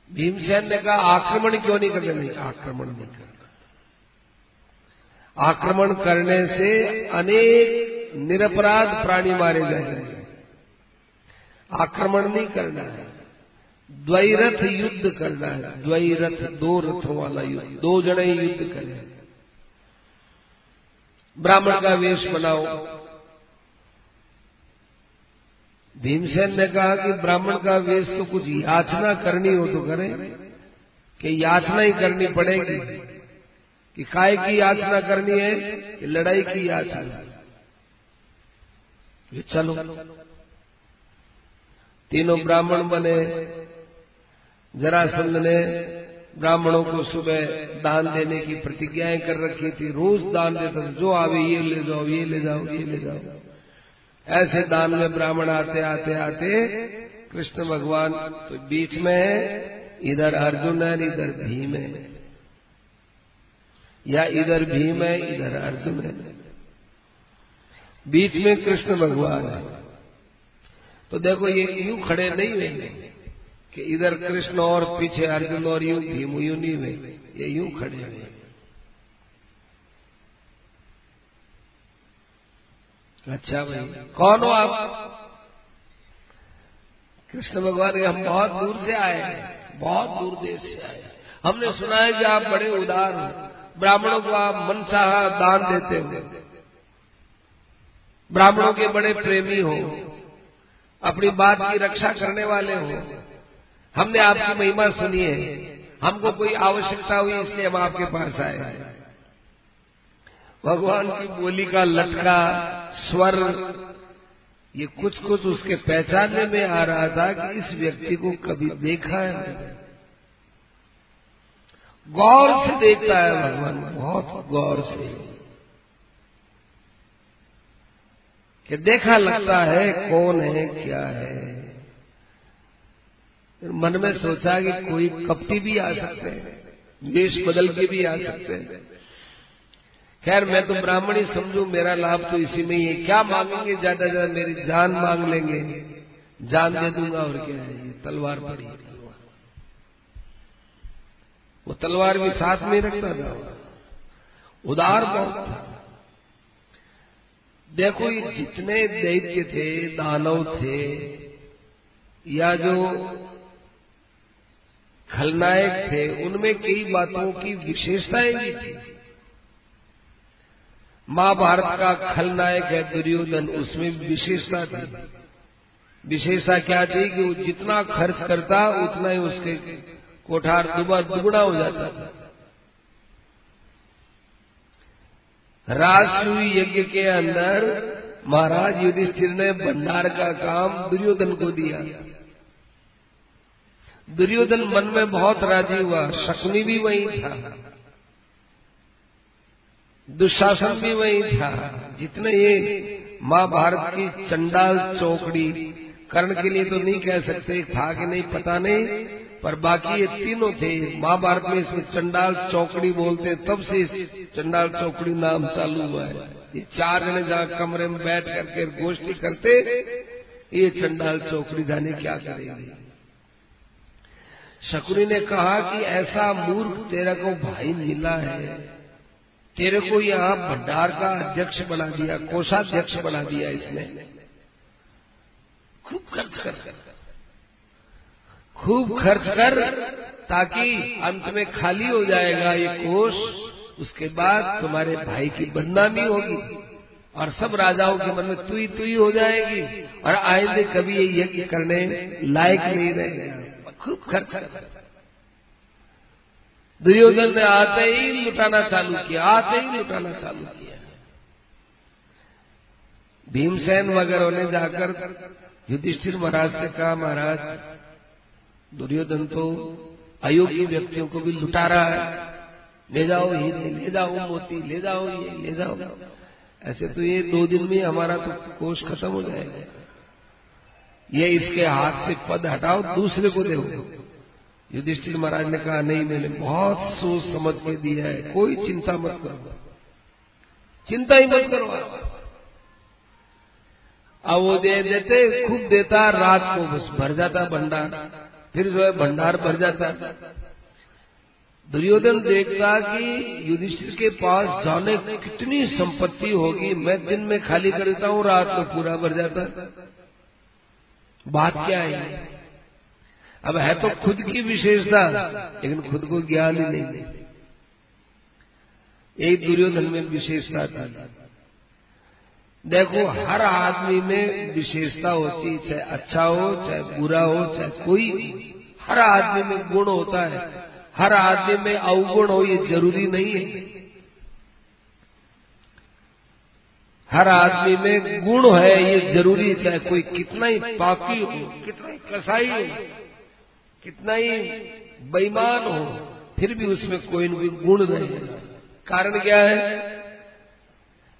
भीमसेन ने कहा आक्रमण क्यों नहीं करते? नहीं, आक्रमण नहीं करना। आक्रमण करने से अनेक निरपराध प्राणी मारे जाएंगे। आक्रमण नहीं करना है, द्वैरथ युद्ध करना है। द्वैरथ, दो रथों वाला युद्ध, दो जने युद्ध करें। ब्राह्मण का वेश बनाओ। भीमसेन ने कहा कि ब्राह्मण का वेश तो कुछ याचना करनी हो तो करें, कि याचना ही करनी पड़ेगी। कि काय की याचना करनी है, कि लड़ाई की याचना। ये चलो, तीनों ब्राह्मण बने। जरासंध ने ब्राह्मणों को सुबह दान देने की प्रतिज्ञाएं कर रखी थी। रोज दान देता था, जो आवे ये ले जाओ, ये ले जाओ, ये ले जाओ। ऐसे दान में ब्राह्मण आते आते आते कृष्ण भगवान तो बीच में है, इधर अर्जुन है, इधर भीम है, या इधर भीम है, इधर अर्जुन है, बीच में कृष्ण भगवान है। तो देखो ये यूं खड़े नहीं हुए कि इधर कृष्ण और पीछे अर्जुन और यूं भीम, यूं नहीं हुए, ये यूं खड़े हुए। अच्छा भाई, कौन हो आप? कृष्ण भगवान, हम बहुत दूर से आए हैं, बहुत दूर देश से आए। हमने सुना है कि आप बड़े उदार हो, ब्राह्मणों को आप मनचाहा दान देते हो, ब्राह्मणों के बड़े प्रेमी हो, अपनी बात की रक्षा करने वाले हो। हमने आपकी महिमा सुनी है, हमको कोई आवश्यकता हुई इसलिए हम आपके पास आए। भगवान की बोली का लटका स्वर, ये कुछ कुछ उसके पहचानने में आ रहा था कि इस व्यक्ति को कभी देखा है। गौर से देखता है भगवान, बहुत गौर से, कि देखा लगता है कौन है क्या है। मन में सोचा कि कोई कपटी भी आ सकते हैं, वेश बदल के भी आ सकते हैं। खैर मैं तो ब्राह्मण ही समझू, मेरा लाभ तो इसी में ही है। क्या मांगेंगे? ज्यादा ज्यादा मेरी जान मांग लेंगे, जान दे दूंगा। और क्या है, ये तलवार पड़ी है। वो तलवार भी साथ में रखता था, उदार बहुत था। देखो ये जितने दैत्य थे, दानव थे, या जो खलनायक थे, उनमें कई बातों की विशेषताएं भी थी। महाभारत का खलनायक है दुर्योधन, उसमें विशेषता थी। विशेषता क्या थी कि वो जितना खर्च करता उतना ही उसके कोठार दुगुना हो जाता था। राजसूय यज्ञ के अंदर महाराज युधिष्ठिर ने भंडार का काम दुर्योधन को दिया। दुर्योधन मन में बहुत राजी हुआ। शकुनी भी वही था, दुशासन भी वही था। जितने ये महाभारत की चंडाल चौकड़ी, कर्ण के लिए तो नहीं कह सकते था कि नहीं पता नहीं, पर बाकी ये तीनों थे। महाभारत में इसमें चंडाल चौकड़ी बोलते, तब से इस चंडाल चौकड़ी नाम चालू हुआ है। ये चार जने जहाँ कमरे में बैठ करके गोष्ठी करते, ये चंडाल चौकड़ी जाने क्या करेगी। शकुनी ने कहा कि ऐसा मूर्ख तेरा को भाई मिला है, तेरे को यहाँ भंडार का अध्यक्ष बना दिया, कोषाध्यक्ष बना दिया इसने। खूब खर्च कर ताकि अंत में खाली हो जाएगा ये कोष। उसके बाद तुम्हारे भाई की बदनामी होगी और सब राजाओं के मन में तू ही हो जाएगी, और आइंदे कभी ये यज्ञ करने लायक नहीं रहेगा। खूब खर्च कर। दुर्योधन ने आते ही लुटाना चालू किया। भीमसेन वगैरह ने जाकर युधिष्ठिर महाराज से कहा, महाराज दुर्योधन तो अयोग्य व्यक्तियों को भी लुटा रहा है, ले जाओ हीरे, ले जाओ मोती, ले जाओ ये, ले जाओ। ऐसे तो ये 2 दिन में हमारा तो कोष खत्म हो जाएगा। ये इसके हाथ से पद हटाओ, दूसरे को दो। युधिष्ठिर महाराज ने कहा नहीं, मैंने बहुत सोच समझ के दिया है, कोई चिंता मत करो, चिंता ही मत करो। अब वो दे देते, खूब देता, रात को बस भर जाता भंडार, फिर जो है भंडार भर जाता। दुर्योधन देखता कि युधिष्ठिर के पास जाने कितनी संपत्ति होगी, मैं दिन में खाली कर देता हूँ, रात को पूरा भर जाता। बात क्या है? अब है तो खुद की विशेषता, लेकिन खुद को ज्ञान ही नहीं। एक दुर्योधन में विशेषता थी। देखो, हर आदमी में विशेषता होती है, चाहे अच्छा हो, चाहे बुरा हो, चाहे कोई, हर आदमी में गुण होता है। हर आदमी में अवगुण हो ये जरूरी नहीं है। हर आदमी में गुण है ये जरूरी है, चाहे कोई कितना ही पापी हो, कितना ही कसाई हो, कितना ही बेईमान हो, फिर भी उसमें कोई न कोई गुण रहेगा। कारण क्या है?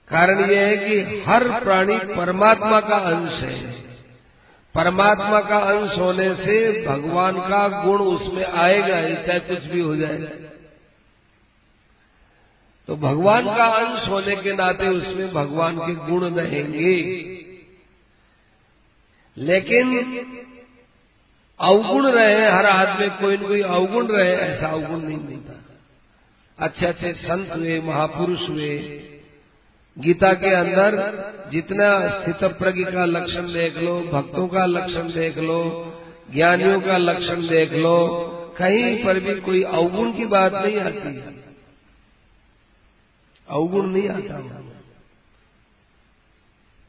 कारण यह है कि हर प्राणी परमात्मा का अंश है। परमात्मा का अंश होने से भगवान का गुण उसमें आएगा, चाहे कुछ भी हो जाए। तो भगवान का अंश होने के नाते उसमें भगवान के गुण रहेंगे। लेकिन अवगुण रहे, हर आदमी कोई न कोई अवगुण रहे, ऐसा अवगुण नहीं मिलता। अच्छे अच्छे संत हुए, महापुरुष हुए, गीता के अंदर जितना स्थितप्रज्ञ का लक्षण देख लो, भक्तों का लक्षण देख लो, ज्ञानियों का लक्षण देख लो, कहीं पर भी कोई अवगुण की बात नहीं आती, अवगुण नहीं आता।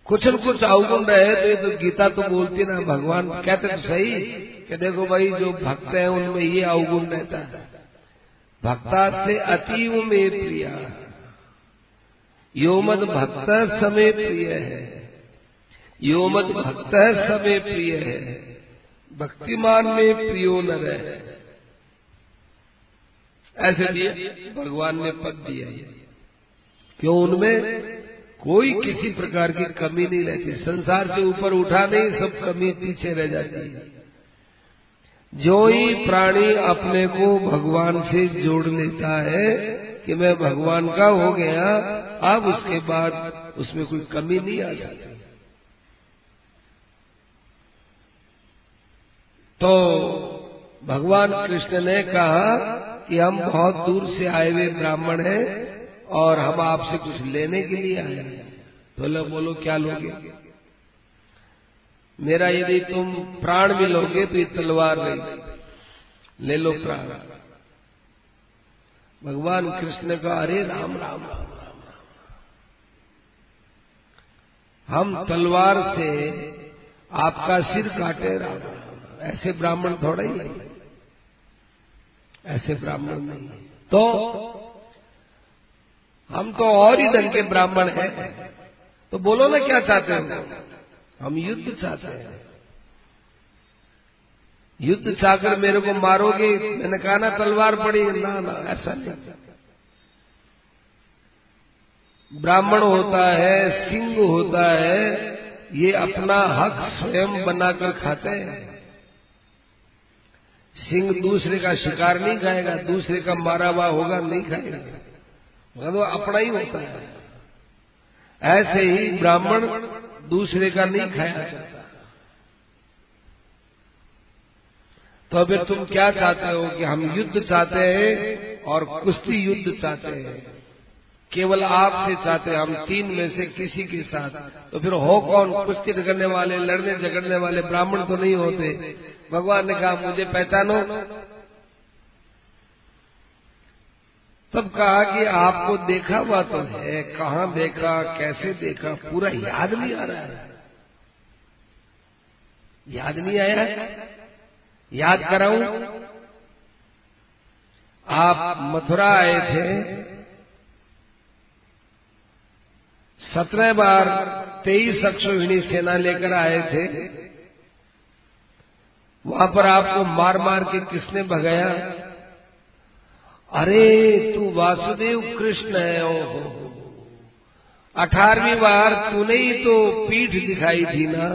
कुछ न कुछ अवगुण रहे तो ये तो गीता तो बोलती ना, भगवान कहते तो सही कि देखो भाई, जो भक्त है उनमें ये अवगुण रहता है। भक्ता से अतीव में प्रिया, यो मद भक्त समय प्रिय है, यो मद भक्त समय प्रिय है, भक्तिमान में प्रियो न रहे। ऐसे लिए भगवान ने पद दिया है। क्यों? उनमें कोई किसी प्रकार की कमी नहीं रहती। संसार से ऊपर उठा नहीं, सब कमी पीछे रह जाती है। जो ही प्राणी अपने को भगवान से जोड़ लेता है कि मैं भगवान का हो गया, अब उसके बाद उसमें कोई कमी नहीं आ जाती। तो भगवान कृष्ण ने कहा कि हम बहुत दूर से आए हुए ब्राह्मण हैं और हम आपसे कुछ लेने के लिए आए हैं। बोलो बोलो क्या लोगे? मेरा यदि तुम प्राण भी लोगे तो ये तलवार नहीं, ले लो प्राण। भगवान कृष्ण का अरे राम राम राम राम, हम तलवार से आपका सिर काटे राम राम। ऐसे ब्राह्मण थोड़ा ही है, ऐसे ब्राह्मण नहीं। तो हम तो और ही ढंग के ब्राह्मण हैं। तो बोलो ना क्या चाहते हो? हम युद्ध चाहते हैं। युद्ध चाहकर मेरे को मारोगे? मैंने कहा ना तलवार पड़ी, ना ना ऐसा नहीं। ब्राह्मण होता है, सिंह होता है, ये अपना हक स्वयं बनाकर खाते हैं। सिंह दूसरे का शिकार नहीं खाएगा, दूसरे का मारा हुआ होगा नहीं खाएगा, वो अपना ही होता है। ऐसे ही ब्राह्मण दूसरे का नहीं खाया जाता। तो अभी तुम क्या चाहते हो कि हम युद्ध चाहते हैं और कुश्ती युद्ध चाहते हैं, केवल आपसे चाहते हैं, हम 3 में से किसी के साथ। तो फिर हो कौन? कुश्ती करने वाले, लड़ने झगड़ने वाले ब्राह्मण तो नहीं होते। भगवान ने कहा मुझे पहचानो। तब कहा कि आपको देखा हुआ तो है, कहाँ देखा, कैसे देखा, पूरा याद नहीं आ रहा है। याद नहीं आया है? याद कराऊं? आप मथुरा आए थे, 17 बार 23 अक्षौहिणी सेना लेकर आए थे। वहां पर आपको मार मार के किसने भगाया? अरे तू वासुदेव कृष्ण है। ओहो, 18वीं बार तूने ही तो पीठ दिखाई थी ना,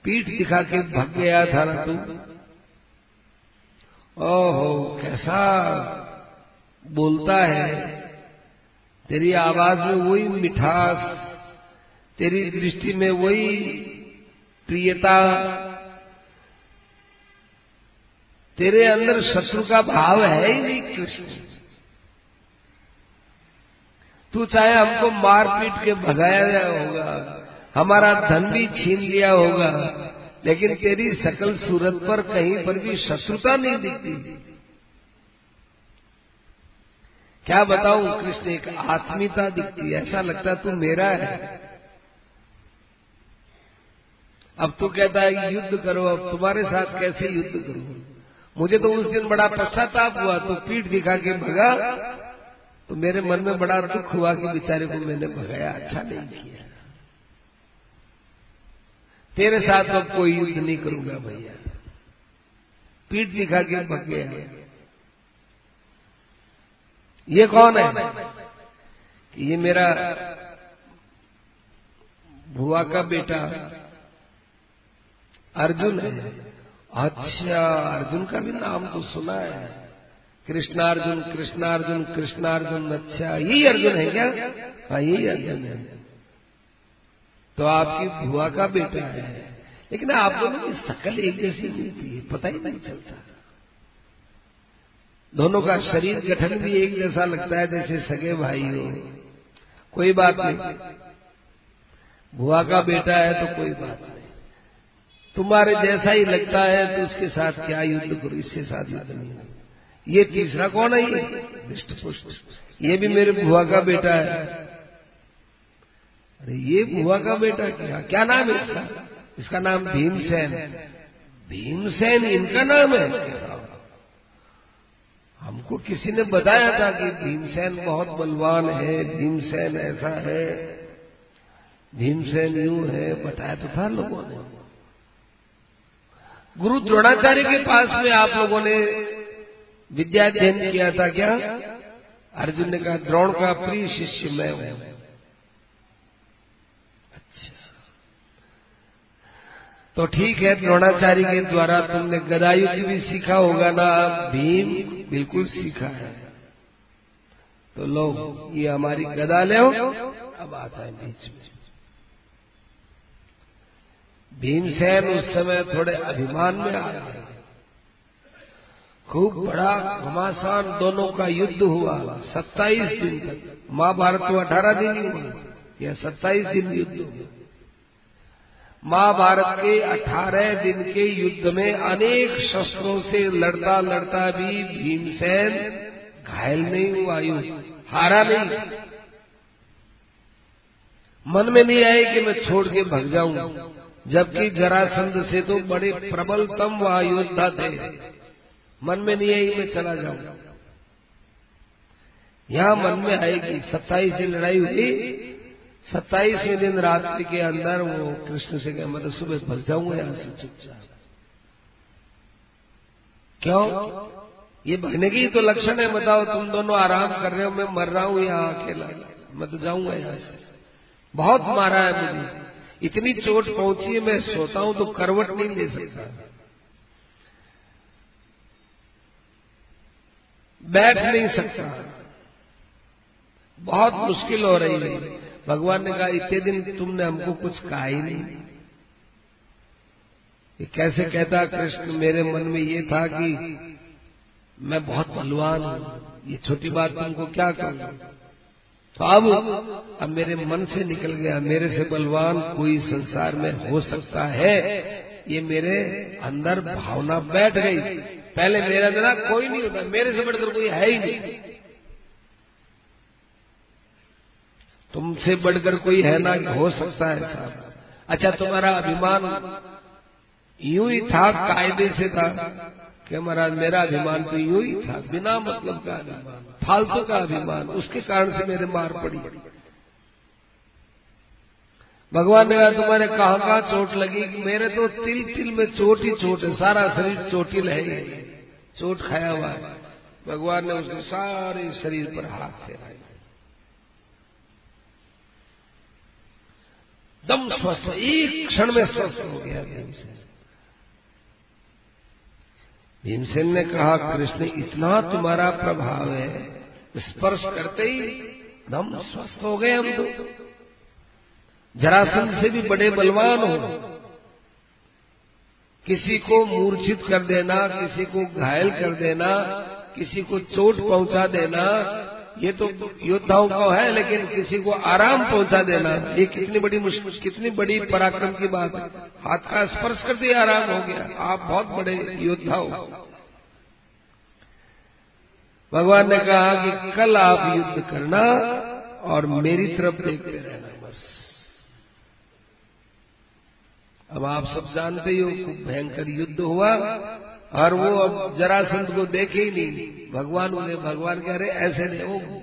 पीठ दिखा के भग गया था ना तू। ओहो, कैसा बोलता है, तेरी आवाज में वही मिठास, तेरी दृष्टि में वही प्रियता, तेरे अंदर शत्रु का भाव है ही नहीं कृष्ण। तू चाहे हमको मार पीट के भगाया होगा, हमारा धन भी छीन लिया होगा, लेकिन तेरी सकल सूरत पर कहीं पर भी शत्रुता नहीं दिखती। क्या बताऊं कृष्ण, एक आत्मीयता दिखती है, ऐसा लगता है तू मेरा है। अब तू कहता है कि युद्ध करो, अब तुम्हारे साथ कैसे युद्ध करूं? मुझे तो उस दिन बड़ा पश्चाताप हुआ, तो पीठ दिखा के भगा, तो मेरे मन में बड़ा दुख हुआ कि बेचारे को मैंने भगाया, अच्छा नहीं किया। तेरे साथ तो कोई युद्ध नहीं करूंगा भैया, पीठ दिखा के भग गया। ये कौन है? ये मेरा भुआ का बेटा अर्जुन है। अच्छा, अर्जुन का भी नाम तो सुना है, कृष्णार्जुन कृष्णार्जुन कृष्णार्जुन। अच्छा, यही अर्जुन है क्या? हाँ, यही अर्जुन है। तो आपकी भुआ का बेटा है, लेकिन आप दोनों की शकल एक जैसी मिलती है, पता ही नहीं चलता। दोनों का शरीर गठन भी एक जैसा लगता है, जैसे सगे भाई हो। कोई बात नहीं, भुआ का बेटा है तो कोई बात नहीं, तुम्हारे जैसा ही लगता है तो उसके साथ क्या युद्ध करो, इसके साथ युद्ध नहीं। ये तीसरा कौन है? ये दृष्टपुष्ट, ये भी मेरे भुआ का बेटा है। अरे ये भुआ का बेटा क्या नाम है इसका? इसका नाम भीमसेन। भीमसेन इनका नाम है? हमको किसी ने बताया था कि भीमसेन बहुत बलवान है, भीमसेन ऐसा है, भीमसेन यूं है, बताया तो था लोगों ने। गुरु द्रोणाचार्य के पास में आप लोगों ने विद्या अध्ययन किया था क्या? अर्जुन ने कहा द्रोण का प्रिय शिष्य मैं हूं। अच्छा, तो ठीक है, द्रोणाचार्य के द्वारा तुमने गदायुद्ध भी सीखा होगा ना? भीम बिल्कुल सीखा है। तो लो, ये हमारी गदा ले हो। अब आता है बीच में भीमसेन। उस समय थोड़े अभिमान में आ गए, खूब बड़ा घमासान दोनों का युद्ध हुआ 27 दिन तक। महाभारत तो 18 दिन ही हुआ, यह 27 दिन युद्ध हुआ। महाभारत के 18 दिन के युद्ध में अनेक शस्त्रों से लड़ता लड़ता भी भीमसेन घायल नहीं हुआ, हारा नहीं। मन में नहीं आए कि मैं छोड़ के भाग जाऊं, जबकि जरासंध से तो बड़े प्रबलतम वह योद्धा थे। मन में नहीं आई मैं चला जाऊं। यहां मन में आएगी। 27 दिन लड़ाई हुई, 27वें दिन रात्रि के अंदर वो कृष्ण से कहा मैं तो सुबह भाग जाऊंगा यहां से चुपचाप। क्यों? ये भगने की तो लक्षण है। बताओ, तुम दोनों आराम कर रहे हो, मैं मर रहा हूं यहाँ अकेला, मैं तो जाऊंगा यहां से। बहुत मारा है मुझे, इतनी चोट पहुंची है, मैं सोता हूं तो करवट नहीं ले सकता, बैठ नहीं सकता, बहुत मुश्किल हो रही है। भगवान ने कहा इतने दिन तुमने हमको कुछ कहा ही नहीं। ये कैसे कहता कृष्ण? मेरे मन में ये था कि मैं बहुत बलवान हूं, ये छोटी बात तुमको क्या कहूं। तो अब मेरे मन से निकल गया, मेरे से बलवान कोई संसार में हो सकता है, ये मेरे अंदर भावना बैठ गई। पहले मेरा जरा कोई नहीं होता, मेरे से बढ़कर कोई है ही नहीं, तुमसे बढ़कर कोई है ना, हो सकता है साहब। अच्छा, तुम्हारा अभिमान यूं ही था, कायदे से था कि महाराज मेरा अभिमान तो यूं ही था, बिना मतलब का अभिमान, फालतू का अभिमान, उसके कारण से मेरे मार पड़ी। भगवान ने कहा तुम्हारे कहाँ कहाँ चोट लगी? मेरे तो तिल तिल में चोट ही चोट है, सारा शरीर चोटिल है, चोट खाया हुआ है। भगवान ने उसके सारे शरीर पर हाथ फेरा, दम स्वस्थ, एक क्षण में स्वस्थ हो गया भीमसेन। भीमसेन ने कहा कृष्ण इतना तुम्हारा प्रभाव है, स्पर्श करते ही दम स्वस्थ हो गए हम तो। जरासंध से भी बड़े बलवान हो, किसी को मूर्छित कर देना, किसी को घायल कर देना, किसी को चोट पहुंचा देना, ये तो योद्धाओं का है, लेकिन किसी को आराम पहुंचा देना ये कितनी बड़ी मुश्किल, कितनी बड़ी पराक्रम की बात है। हाथ का स्पर्श करते ही आराम हो गया, आप बहुत बड़े योद्धा हो। भगवान ने कहा कि कल आप युद्ध करना और मेरी तरफ देखते रहना बस। अब आप सब जानते ही हो खूब भयंकर युद्ध हुआ, और वो अब जरासंध को देखे ही नहीं। भगवान उन्हें, भगवान कह रहे ऐसे नहीं, वो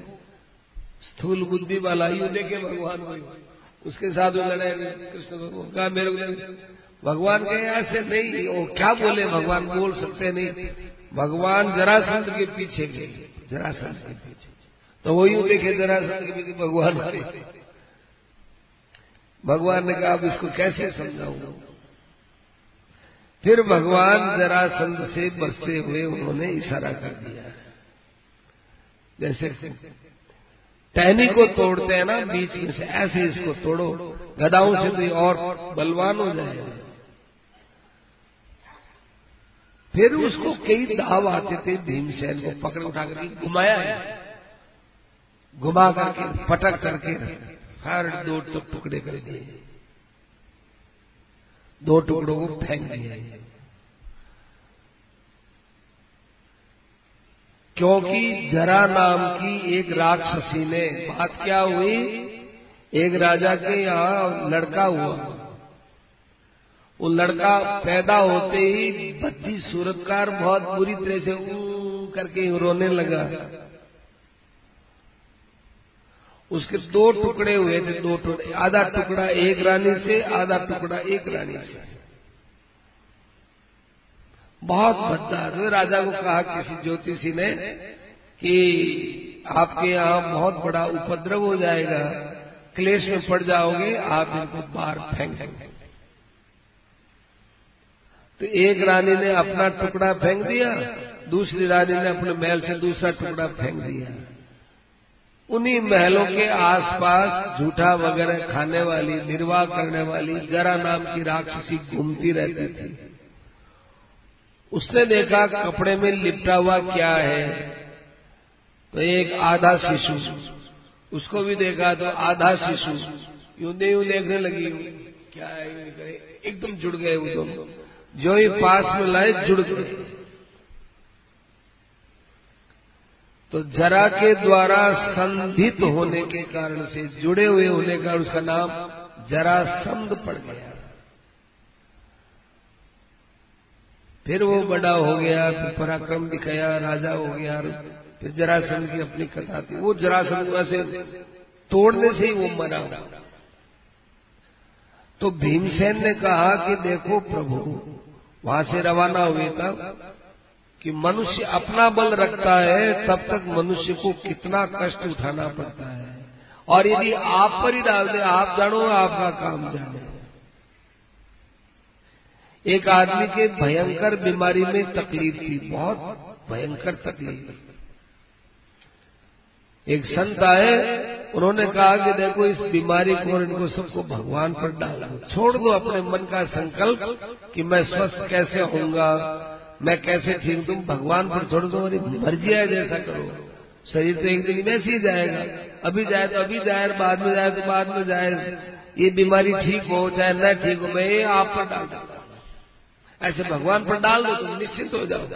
स्थूल बुद्धि वाला ही देखे भगवान को, उसके साथ वो लड़े। कृष्ण को कहा मेरे को, भगवान कहे ऐसे नहीं, वो क्या बोले, भगवान बोल सकते नहीं। भगवान जरासंध के पीछे गए, जरासंध के पीछे, तो वो यूं देखे जरासंध के पीछे भगवान आए। भगवान ने कहा अब इसको कैसे समझाऊं? फिर भगवान जरासंध से बचते हुए उन्होंने इशारा कर दिया, जैसे टहनी को तोड़ते हैं ना बीच में से, ऐसे इसको तोड़ो, गदाओं से तो और बलवान हो जाएगा। फिर उसको कई दाव आते थे, भीमसेन को पकड़ उठा करके घुमाया है, घुमा करके पटक करके हर दो टुकड़े कर दिए, दो टुकड़ों को फेंक दिया। क्योंकि जरा नाम की एक राक्षसी ने, बात क्या हुई, एक राजा के यहाँ लड़का हुआ, वो लड़का पैदा होते ही बद्दी सूरतकार बहुत बुरी तरह से करके रोने लगा। उसके दो टुकड़े हुए थे, दो टुकड़े, आधा टुकड़ा एक रानी से, आधा टुकड़ा एक रानी से। बहुत भद्दा। राजा को कहा किसी ज्योतिषी ने कि आपके यहाँ बहुत बड़ा उपद्रव हो जाएगा, क्लेश में पड़ जाओगे, आप इनको बाहर फेंक देंगे। तो एक रानी ने अपना टुकड़ा फेंक दिया, दूसरी रानी ने अपने महल से दूसरा टुकड़ा फेंक दिया। उन्हीं महलों के आसपास झूठा वगैरह खाने वाली, निर्वाह करने वाली जरा नाम की राक्षसी घूमती रहती थी। उसने देखा कपड़े में लिपटा हुआ क्या है, तो एक आधा शिशु, उसको भी देखा तो आधा शिशु, यूं देखने लगी क्या है, एकदम जुड़ गए वो दोनों, जो ही पास में लाए जुड़ गए। तो जरा के द्वारा संधित होने के कारण से, जुड़े हुए होने का उसका नाम जरासंध पड़ गया। फिर वो बड़ा हो गया, फिर पराक्रम दिखाया, राजा हो गया। फिर जरासंध की अपनी कथा थी, वो जरासंध से तोड़ने से ही वो मरा। तो भीमसेन ने कहा कि देखो प्रभु, वहां से रवाना हुए तब कि मनुष्य अपना बल रखता है, तब तक मनुष्य को कितना कष्ट उठाना पड़ता है, और यदि आप पर ही डाल दे, आप जानो आपका काम जाने। एक आदमी के भयंकर बीमारी में तकलीफ थी, बहुत भयंकर तकलीफ। एक संत आए, उन्होंने कहा कि देखो इस बीमारी को और इनको सबको भगवान पर डालो, छोड़ दो अपने मन का संकल्प कि मैं स्वस्थ कैसे होऊंगा, मैं कैसे ठीक, तुम भगवान पर छोड़ दो, मेरी मर्जी है जैसा करो। शरीर तो एक दिन वैसे ही जाएगा, अभी जाए तो अभी जाए, बाद में जाए तो बाद में जाए। ये बीमारी ठीक हो चाहे न ठीक हो, मैं ये आप पर डाल दूंगा, ऐसे भगवान पर डाल दो, तुम निश्चिंत हो जाओ।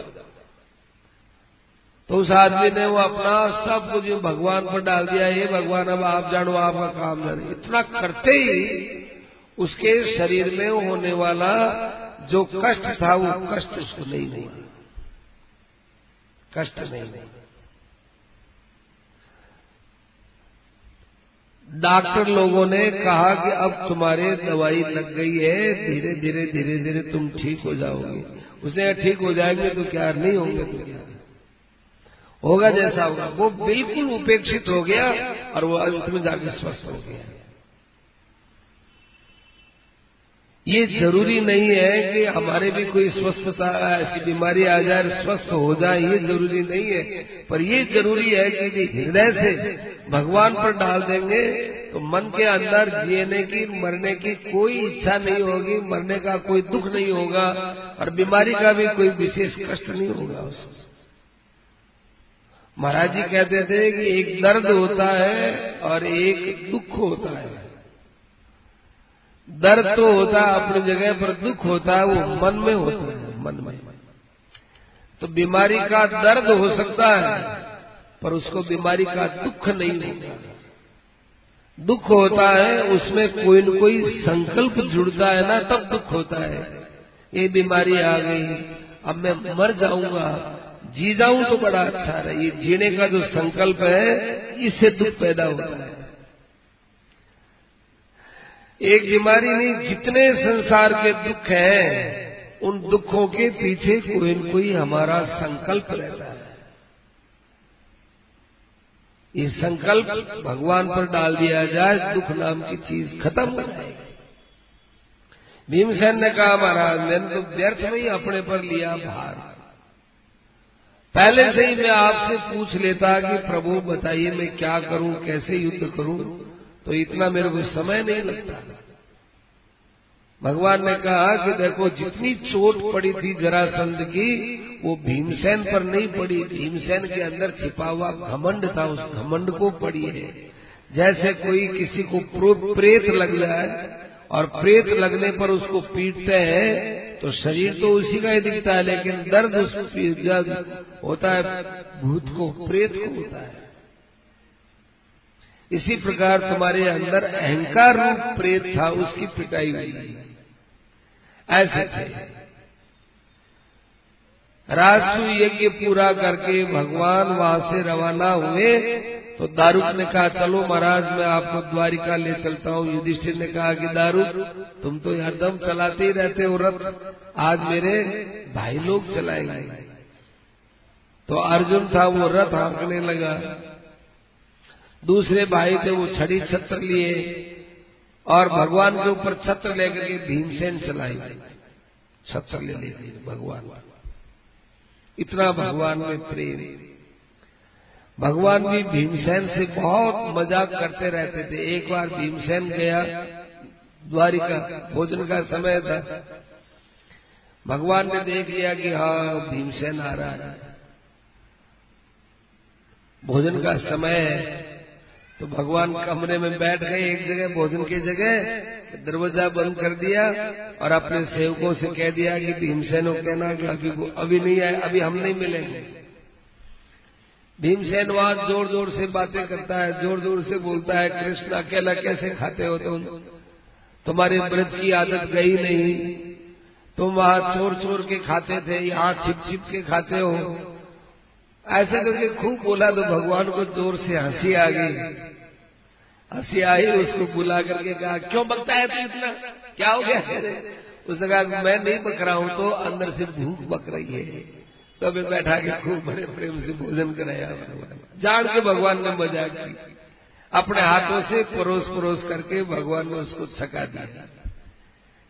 तो उस आदमी ने वो अपना सब कुछ भगवान पर डाल दिया, ये भगवान अब आप जानो आपका काम जाने। इतना करते ही उसके शरीर में होने वाला जो कष्ट था, वो कष्ट उसको नहीं हुआ, कष्ट नहीं हुआ। डॉक्टर लोगों ने कहा कि अब तुम्हारे दवाई लग गई है, धीरे धीरे तुम ठीक हो जाओगे। उसने ठीक हो जाएंगे तो क्या, नहीं होंगे तो क्या होगा, जैसा होगा। वो बिल्कुल उपेक्षित हो गया और वो अंत में जाके स्वस्थ हो गया। ये जरूरी नहीं है कि हमारे भी कोई स्वस्थता ऐसी बीमारी आ जाए स्वस्थ हो जाए, ये जरूरी नहीं है। पर ये जरूरी है कि हृदय से भगवान पर डाल देंगे तो मन के अंदर जीने की मरने की कोई इच्छा नहीं होगी, मरने का कोई दुख नहीं होगा और बीमारी का भी कोई विशेष कष्ट नहीं होगा उसको। महाराज जी कहते थे कि एक दर्द होता है और एक दुख होता है। दर्द तो होता है अपनी जगह पर, दुख होता है वो मन में होता है, मन में। तो बीमारी का दर्द हो सकता है पर उसको बीमारी का दुख नहीं होता। दुख होता है उसमें कोई न कोई संकल्प जुड़ता है ना, तब दुख होता है। ये बीमारी आ गई, अब मैं मर जाऊंगा, जी जाऊं तो बड़ा अच्छा है। ये जीने का जो संकल्प है इससे दुख पैदा होता है। एक बीमारी नहीं, जितने संसार के दुख हैं उन दुखों के पीछे कोई न कोई हमारा संकल्प रहता है। ये संकल्प भगवान पर डाल दिया जाए, दुख नाम की चीज खत्म हो जाएगी। भीमसेन ने कहा महाराज मैंने तो व्यर्थ में ही अपने पर लिया भार, पहले से ही मैं आपसे पूछ लेता कि प्रभु बताइए मैं क्या करूं, कैसे युद्ध करूं, तो इतना मेरे को समय नहीं लगता। भगवान ने कहा कि देखो जितनी चोट पड़ी थी जरासंध की वो भीमसेन पर नहीं पड़ी, भीमसेन के अंदर छिपा हुआ घमंड था, उस घमंड को पड़ी है। जैसे कोई किसी को प्रेत लग जाए और प्रेत लगने पर उसको पीटते हैं तो शरीर तो उसी का ही दिखता है, लेकिन दर्द उस होता है भूत को, प्रेत को होता है। इसी प्रकार तुम्हारे अंदर अहंकार रूप प्रेत था, उसकी पिटाई हुई। ऐसे थे। राजसू यज्ञ पूरा करके भगवान वहां से रवाना हुए तो दारुक ने कहा चलो महाराज मैं आपको द्वारिका ले चलता हूँ। युधिष्ठिर ने कहा कि दारुक तुम तो हरदम चलाते ही रहते हो रथ, आज मेरे भाई लोग चलाएंगे। तो अर्जुन था वो रथ हाँकने लगा, दूसरे भाई थे वो छड़ी छत्र लिए और भगवान के ऊपर छत्र लेकर के भीमसेन चलाई, छत्र ले लिए भगवान। इतना भगवान में प्रेम। भगवान भी भीमसेन से बहुत मजाक करते रहते थे। एक बार भीमसेन गया द्वारिका, भोजन का समय था, भगवान ने देख लिया कि हाँ भीमसेन आ रहा है, भोजन का समय है। तो भगवान कमरे में बैठ गए एक जगह, भोजन की जगह, दरवाजा बंद कर दिया और अपने सेवकों से कह दिया कि भीमसेन को कहना कि अभी नहीं आए, अभी हम नहीं मिलेंगे। भीमसेन वहां जोर जोर से बातें करता है, जोर जोर से बोलता है कृष्ण अकेला कैसे खाते हो तुम, तुम्हारे व्रत की आदत गई नहीं, तुम वहां चोर चोर के खाते थे, यहाँ छिप छिप के खाते हो। ऐसे करके खूब बोला तो भगवान को जोर से हंसी आ गई। हंसी आई, उसको बुला करके कहा क्यों बकता है तू इतना, क्या हो गया? उसने कहा मैं नहीं बक रहा हूं, तो अंदर से भूख बक रही है। तो फिर बैठा के खूब बड़े प्रेम से भोजन कराया। जान के भगवान ने मजाक की, अपने हाथों से परोस परोस करके भगवान ने उसको छका दिया।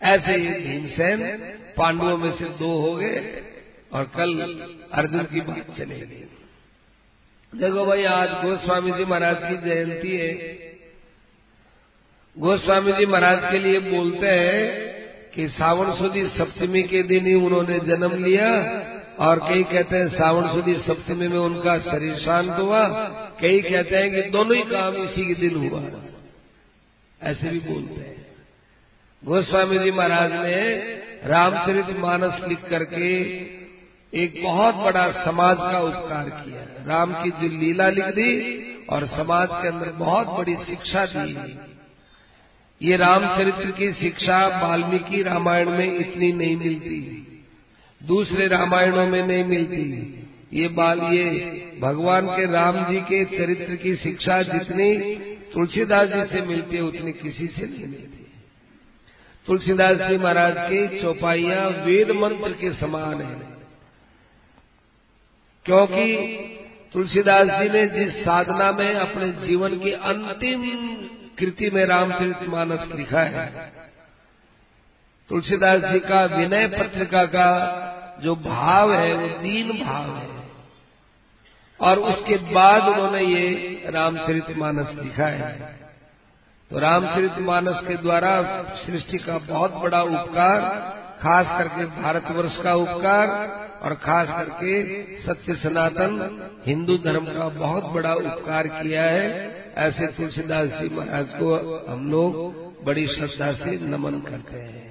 ऐसे ही भीमसेन पांडवों में से 2 हो गए और कल अर्जुन की बात चलेगी। देखो भाई आज गोस्वामी जी महाराज की जयंती है। गोस्वामी जी महाराज के लिए बोलते हैं कि सावन सुदी सप्तमी के दिन ही उन्होंने जन्म लिया, और कई कहते हैं सावन सुदी सप्तमी में उनका शरीर शांत हुआ, कई कहते हैं कि दोनों ही काम इसी के दिन हुआ, ऐसे भी बोलते हैं। गोस्वामी जी महाराज ने रामचरितमानस लिख करके एक बहुत बड़ा समाज का उपकार किया। राम की जो लीला लिख दी और समाज के अंदर बहुत बड़ी शिक्षा दी। ये रामचरित्र की शिक्षा वाल्मीकि रामायण में इतनी नहीं मिलती, दूसरे रामायणों में नहीं मिलती। ये भगवान के राम जी के चरित्र की शिक्षा जितनी तुलसीदास जी से मिलती है उतनी किसी से नहीं मिलती। तुलसीदास जी महाराज की चौपाइयां वेद मंत्र के समान है, क्योंकि तुलसीदास जी ने जिस साधना में अपने जीवन की अंतिम कृति में रामचरितमानस लिखा है, तुलसीदास जी का विनय पत्रिका का जो भाव है वो दीन भाव है, और उसके बाद उन्होंने ये रामचरितमानस लिखा है। तो रामचरितमानस के द्वारा सृष्टि का बहुत बड़ा उपकार, खास करके भारतवर्ष का उपकार, और खास करके सत्य सनातन हिंदू धर्म का बहुत बड़ा उपकार किया है। ऐसे तुलसीदास जी महाराज को हम लोग बड़ी श्रद्धा से नमन करते हैं।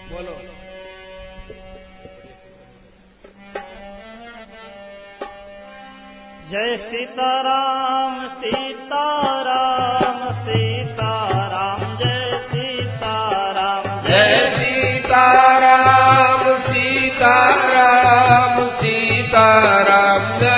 बोलो। जय सीताराम सीताराम सीताराम, जय सीताराम जय सीताराम सीताराम सीताराम, जय